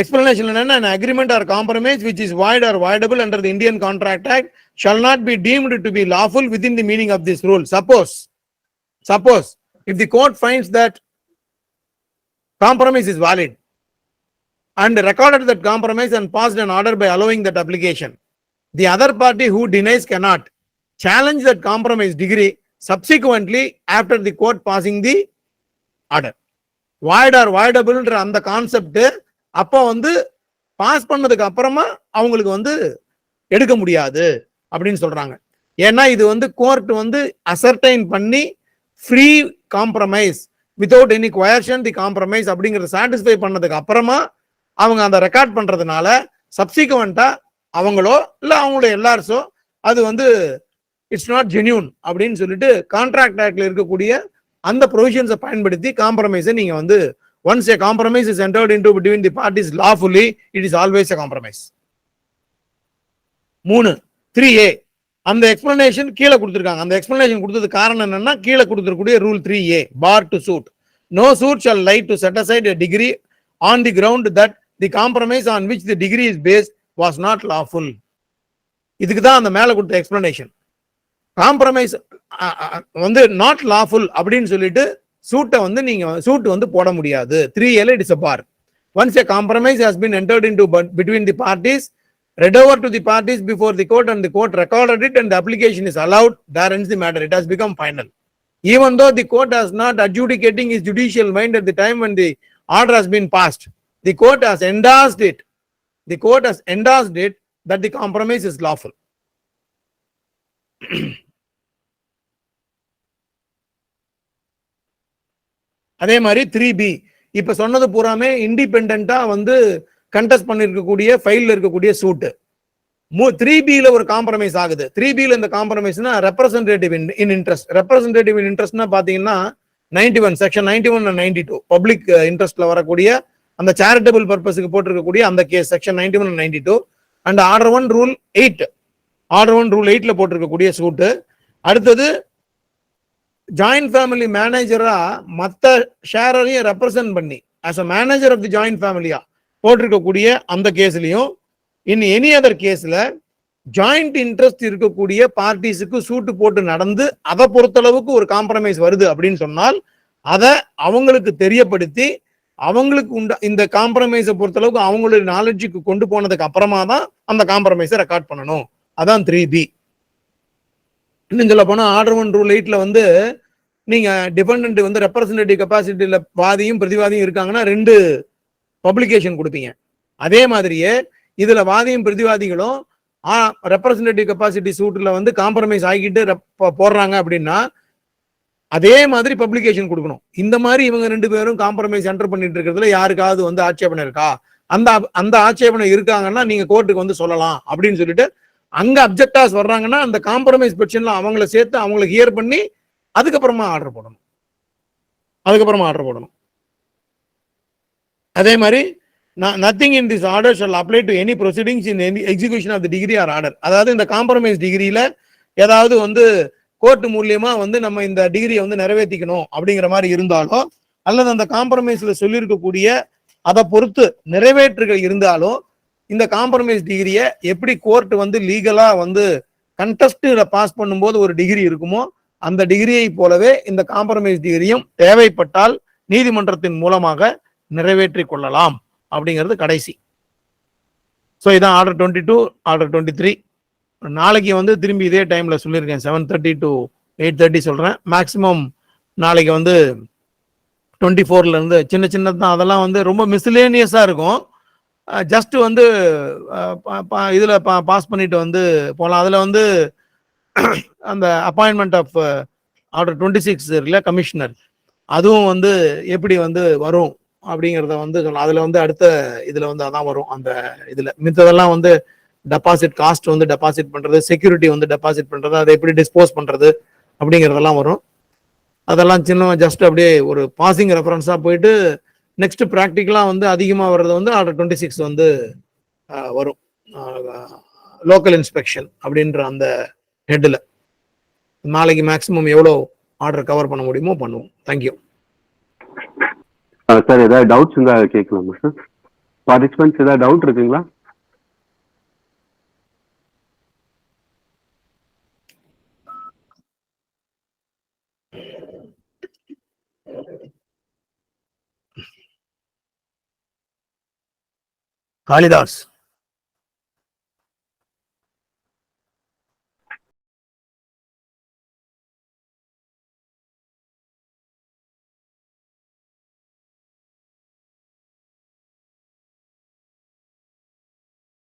explanation என்னன்னா, an agreement or compromise which is void or voidable under the Indian Contract Act shall not be deemed to be lawful within the meaning of this rule. Suppose if the court finds that compromise is valid and recorded that compromise and passed an order by allowing that application, the other party who denies cannot challenge that compromise degree subsequently after the court passing the order. Void or voidable அந்த concept அப்போ வந்து pass பண்ணதுக்கு அப்புறமா அவங்களுக்கு வந்து எடுக்க முடியாது அப்படின்னு சொல்றாங்க. ஏன்னா இது வந்து கோர்ட் வந்து அசர்டைன் பண்ணி free compromise without any coercion the compromise அப்படிங்கறத சாட்டிஸ்ஃபை பண்ணதுக்கு அப்புறமா அவங்க அந்த ரெக்கார்ட் பண்றதுனால சப்சிக்வெண்டா அவங்களோ இல்ல அவங்களோட எல்லார்ஸோ அது வந்து இட்ஸ் நாட் ஜென்யூன் அப்படின்னு சொல்லிட்டு கான்ட்ராக்ட் ஆக்ட்ல இருக்கக்கூடிய அந்த ப்ரொவிஷன்ஸை பயன்படுத்தி காம்ப்ரமைஸை நீங்க வந்து once a compromise is entered into between the parties lawfully, it is always a compromise. 3A அந்த எக்ஸ்பிளனேஷன் கீழே கொடுத்திருக்காங்க. அந்த எக்ஸ்பிளனேஷன் கொடுத்தது காரணம் என்னன்னா, கீழே கொடுத்திருக்கக்கூடிய rule 3A bar to suit. No suit shall lie to set aside a degree on the ground that the compromise on which the degree is based was not lawful. இதுக்கு தான் அந்த மேல கொடுத்த எக்ஸ்பிளனேஷன். காம்ப்ரமைஸ் வந்து not lawful அப்படின்னு சொல்லிட்டு சூட்டை வந்து நீங்க சூட் வந்து போட முடியாது. 3A it is a bar. Once a compromise has been entered into between the parties, read over to the parties before the court and the court recorded it and the application is allowed, there ends the matter. It has become final. Even though the court has not adjudicating his judicial mind at the time when the order has been passed, the court has endorsed it. The court has endorsed it that the compromise is lawful. அதே மாதிரி 3B இப்ப சொன்னது பூராமே இண்டிபெண்டா வந்து contest பண்ணிருக்கக்கூடிய ஃபைல்ல இருக்கக்கூடிய சூட்டு. 3Bல ஒரு காம்ப்ரமைஸ் ஆகுது. 3Bல இந்த காம்ப்ரமைஸ்னா ரெப்ரசன்டேட்டிவ் இன் இன்ட்ரெஸ்ட். ரெப்ரசன்டேட்டிவ் இன் இன்ட்ரெஸ்ட்னா பாத்தீங்கன்னா 91 செக்ஷன் 91 and 92 பப்ளிக் இன்ட்ரெஸ்ட்ல வரக்கூடிய அந்த சேரிட்டபிள் பர்பஸ்க்கு போட்டிருக்கக்கூடிய அந்த case section 91 and 92 and order 1 rule 8 8ல போட்டிருக்கக்கூடிய சூட்டு. அடுத்தது ஜாயிண்ட் ஃபேமிலி மேனேஜரா மற்ற ஷேரையும் ரெப்ரசன்ட் பண்ணி as a manager of the joint ஃபேமிலியா போட்டிருக்கக்கூடிய அந்த கேஸ்லயும் இன் எனி அதர் கேஸ்ல ஜாயிண்ட் இன்ட்ரெஸ்ட் இருக்கக்கூடிய பார்ட்டிஸுக்கு சூட்டு போட்டு நடந்து அதை பொறுத்தளவுக்கு ஒரு காம்ப்ரமைஸ் வருது அப்படின்னு சொன்னால் அதை அவங்களுக்கு தெரியப்படுத்தி அவங்களுக்கு இந்த காம்ப்ரமைஸை பொறுத்தளவுக்கு அவங்களுடைய நாலேஜுக்கு கொண்டு போனதுக்கு அப்புறமா தான் அந்த காம்ப்ரமைஸை ரெக்கார்ட் பண்ணணும். அதான் 3B. இன்னும் சொல்ல போனா ஆர்டர் 1 ரூல் 8ல வந்து நீங்க டிபெண்டன்ட் வந்து ரெப்ரசன்டேட்டிவ் கெப்பாசிட்டியில வாதியும் பிரதிவாதியும் இருக்காங்கன்னா 2 பப்ளிகேஷன் கொடுப்பீங்க. அதே மாதிரியே இதுல வாதியும் பிரதிவாதிகளும் ரெப்ரசன்டேட்டிவ் கெப்பாசிட்டி சூட்ல வந்து காம்ப்ரமைஸ் ஆகிட்டு போடுறாங்க அப்படின்னா அதே மாதிரி பப்ளிகேஷன் கொடுக்கணும். இந்த மாதிரி இவங்க 2 பேரும் காம்ப்ரமைஸ் என்டர் பண்ணிட்டு இருக்கிறதுல யாருக்காவது வந்து ஆட்சேபனை இருக்கா, அந்த அந்த ஆட்சேபனை இருக்காங்கன்னா நீங்க கோர்ட்டுக்கு வந்து சொல்லலாம் அப்படின்னு சொல்லிட்டு அங்க அப்ஜெக்டாஸ் வர்றாங்கன்னா அந்த காம்ப்ரமைஸ் பெட்டிஷன்ல அவங்கள சேர்த்து அவங்களை ஹியர் பண்ணி அதுக்கப்புறமா ஆர்டர் போடணும். அதே மாதிரி nothing in this order shall apply to any proceedings in any execution of the degree or order. அதாவது இந்த காம்ப்ரமைஸ் டிகிரியில ஏதாவது வந்து கோர்ட் மூலியமா வந்து நம்ம இந்த டிகிரியை வந்து நிறைவேற்றிக்கணும் அப்படிங்கிற மாதிரி இருந்தாலோ அல்லது அந்த காம்ப்ரமைஸ்ல சொல்லியிருக்கக்கூடிய அதை பொறுத்து நிறைவேற்றுகள் இருந்தாலோ இந்த காம்ப்ரமைஸ் டிகிரியை எப்படி கோர்ட் வந்து லீகலா வந்து கண்டெஸ்ட்ல பாஸ் பண்ணும்போது ஒரு டிகிரி இருக்குமோ அந்த டிகிரியை போலவே இந்த காம்ப்ரமைஸ் டிகிரியும் தேவைப்பட்டால் நீதிமன்றத்தின் மூலமாக நிறைவேற்றி கொள்ளலாம் அப்படிங்கிறது கடைசி. ஸோ இதான் ஆர்டர் 22, ஆர்டர் 23. நாளைக்கு வந்து திரும்பி இதே டைம்ல சொல்லியிருக்கேன் 7:30 to 8:30 சொல்றேன். மேக்சிமம் நாளைக்கு வந்து 24ல இருந்து சின்ன சின்னதான், அதெல்லாம் வந்து ரொம்ப மிஸ்லேனியஸா இருக்கும். ஜஸ்ட் வந்து இதுல பாஸ் பண்ணிட்டு வந்து போகலாம். அதுல வந்து அந்த அப்பாயின்மெண்ட் ஆஃப் ஆர்டர் 26 இருக்குல்ல கமிஷனர், அதுவும் வந்து எப்படி வந்து வரும் அப்படிங்கிறத வந்து சொல்லலாம். அதுல வந்து அடுத்த இதுல வந்து அதான் வரும். அந்த இதுல மித்ததெல்லாம் வந்து டெபாசிட் காஸ்ட் வந்து டெபாசிட் பண்றது, செக்யூரிட்டி வந்து டெபாசிட் பண்றது, அதை எப்படி டிஸ்போஸ் பண்றது அப்படிங்கிறதெல்லாம் வரும். அதெல்லாம் சின்ன ஜஸ்ட் அப்படியே ஒரு பாசிங் ரெஃபரன்ஸா போயிட்டு நெக்ஸ்ட் ப்ராக்டிக்கலா வந்து அதிகமா வர்றது வந்து ஆர்டர் 26 வந்து வரும். லோக்கல் இன்ஸ்பெக்ஷன் அப்படின்ற அந்த ஹெட்ல நாளைக்கு மேக்சிமம் எவ்வளோ ஆர்டர் கவர் பண்ண முடியுமோ பண்ணுவோம். Thank you sir. ஏதாவது டவுட்ஸ் இருந்தா கேட்கலாமா சார்? பார்ட்டிசிபென்ட்ஸ் ஏதாவது டவுட் இருக்குங்களா? காளிதாஸ்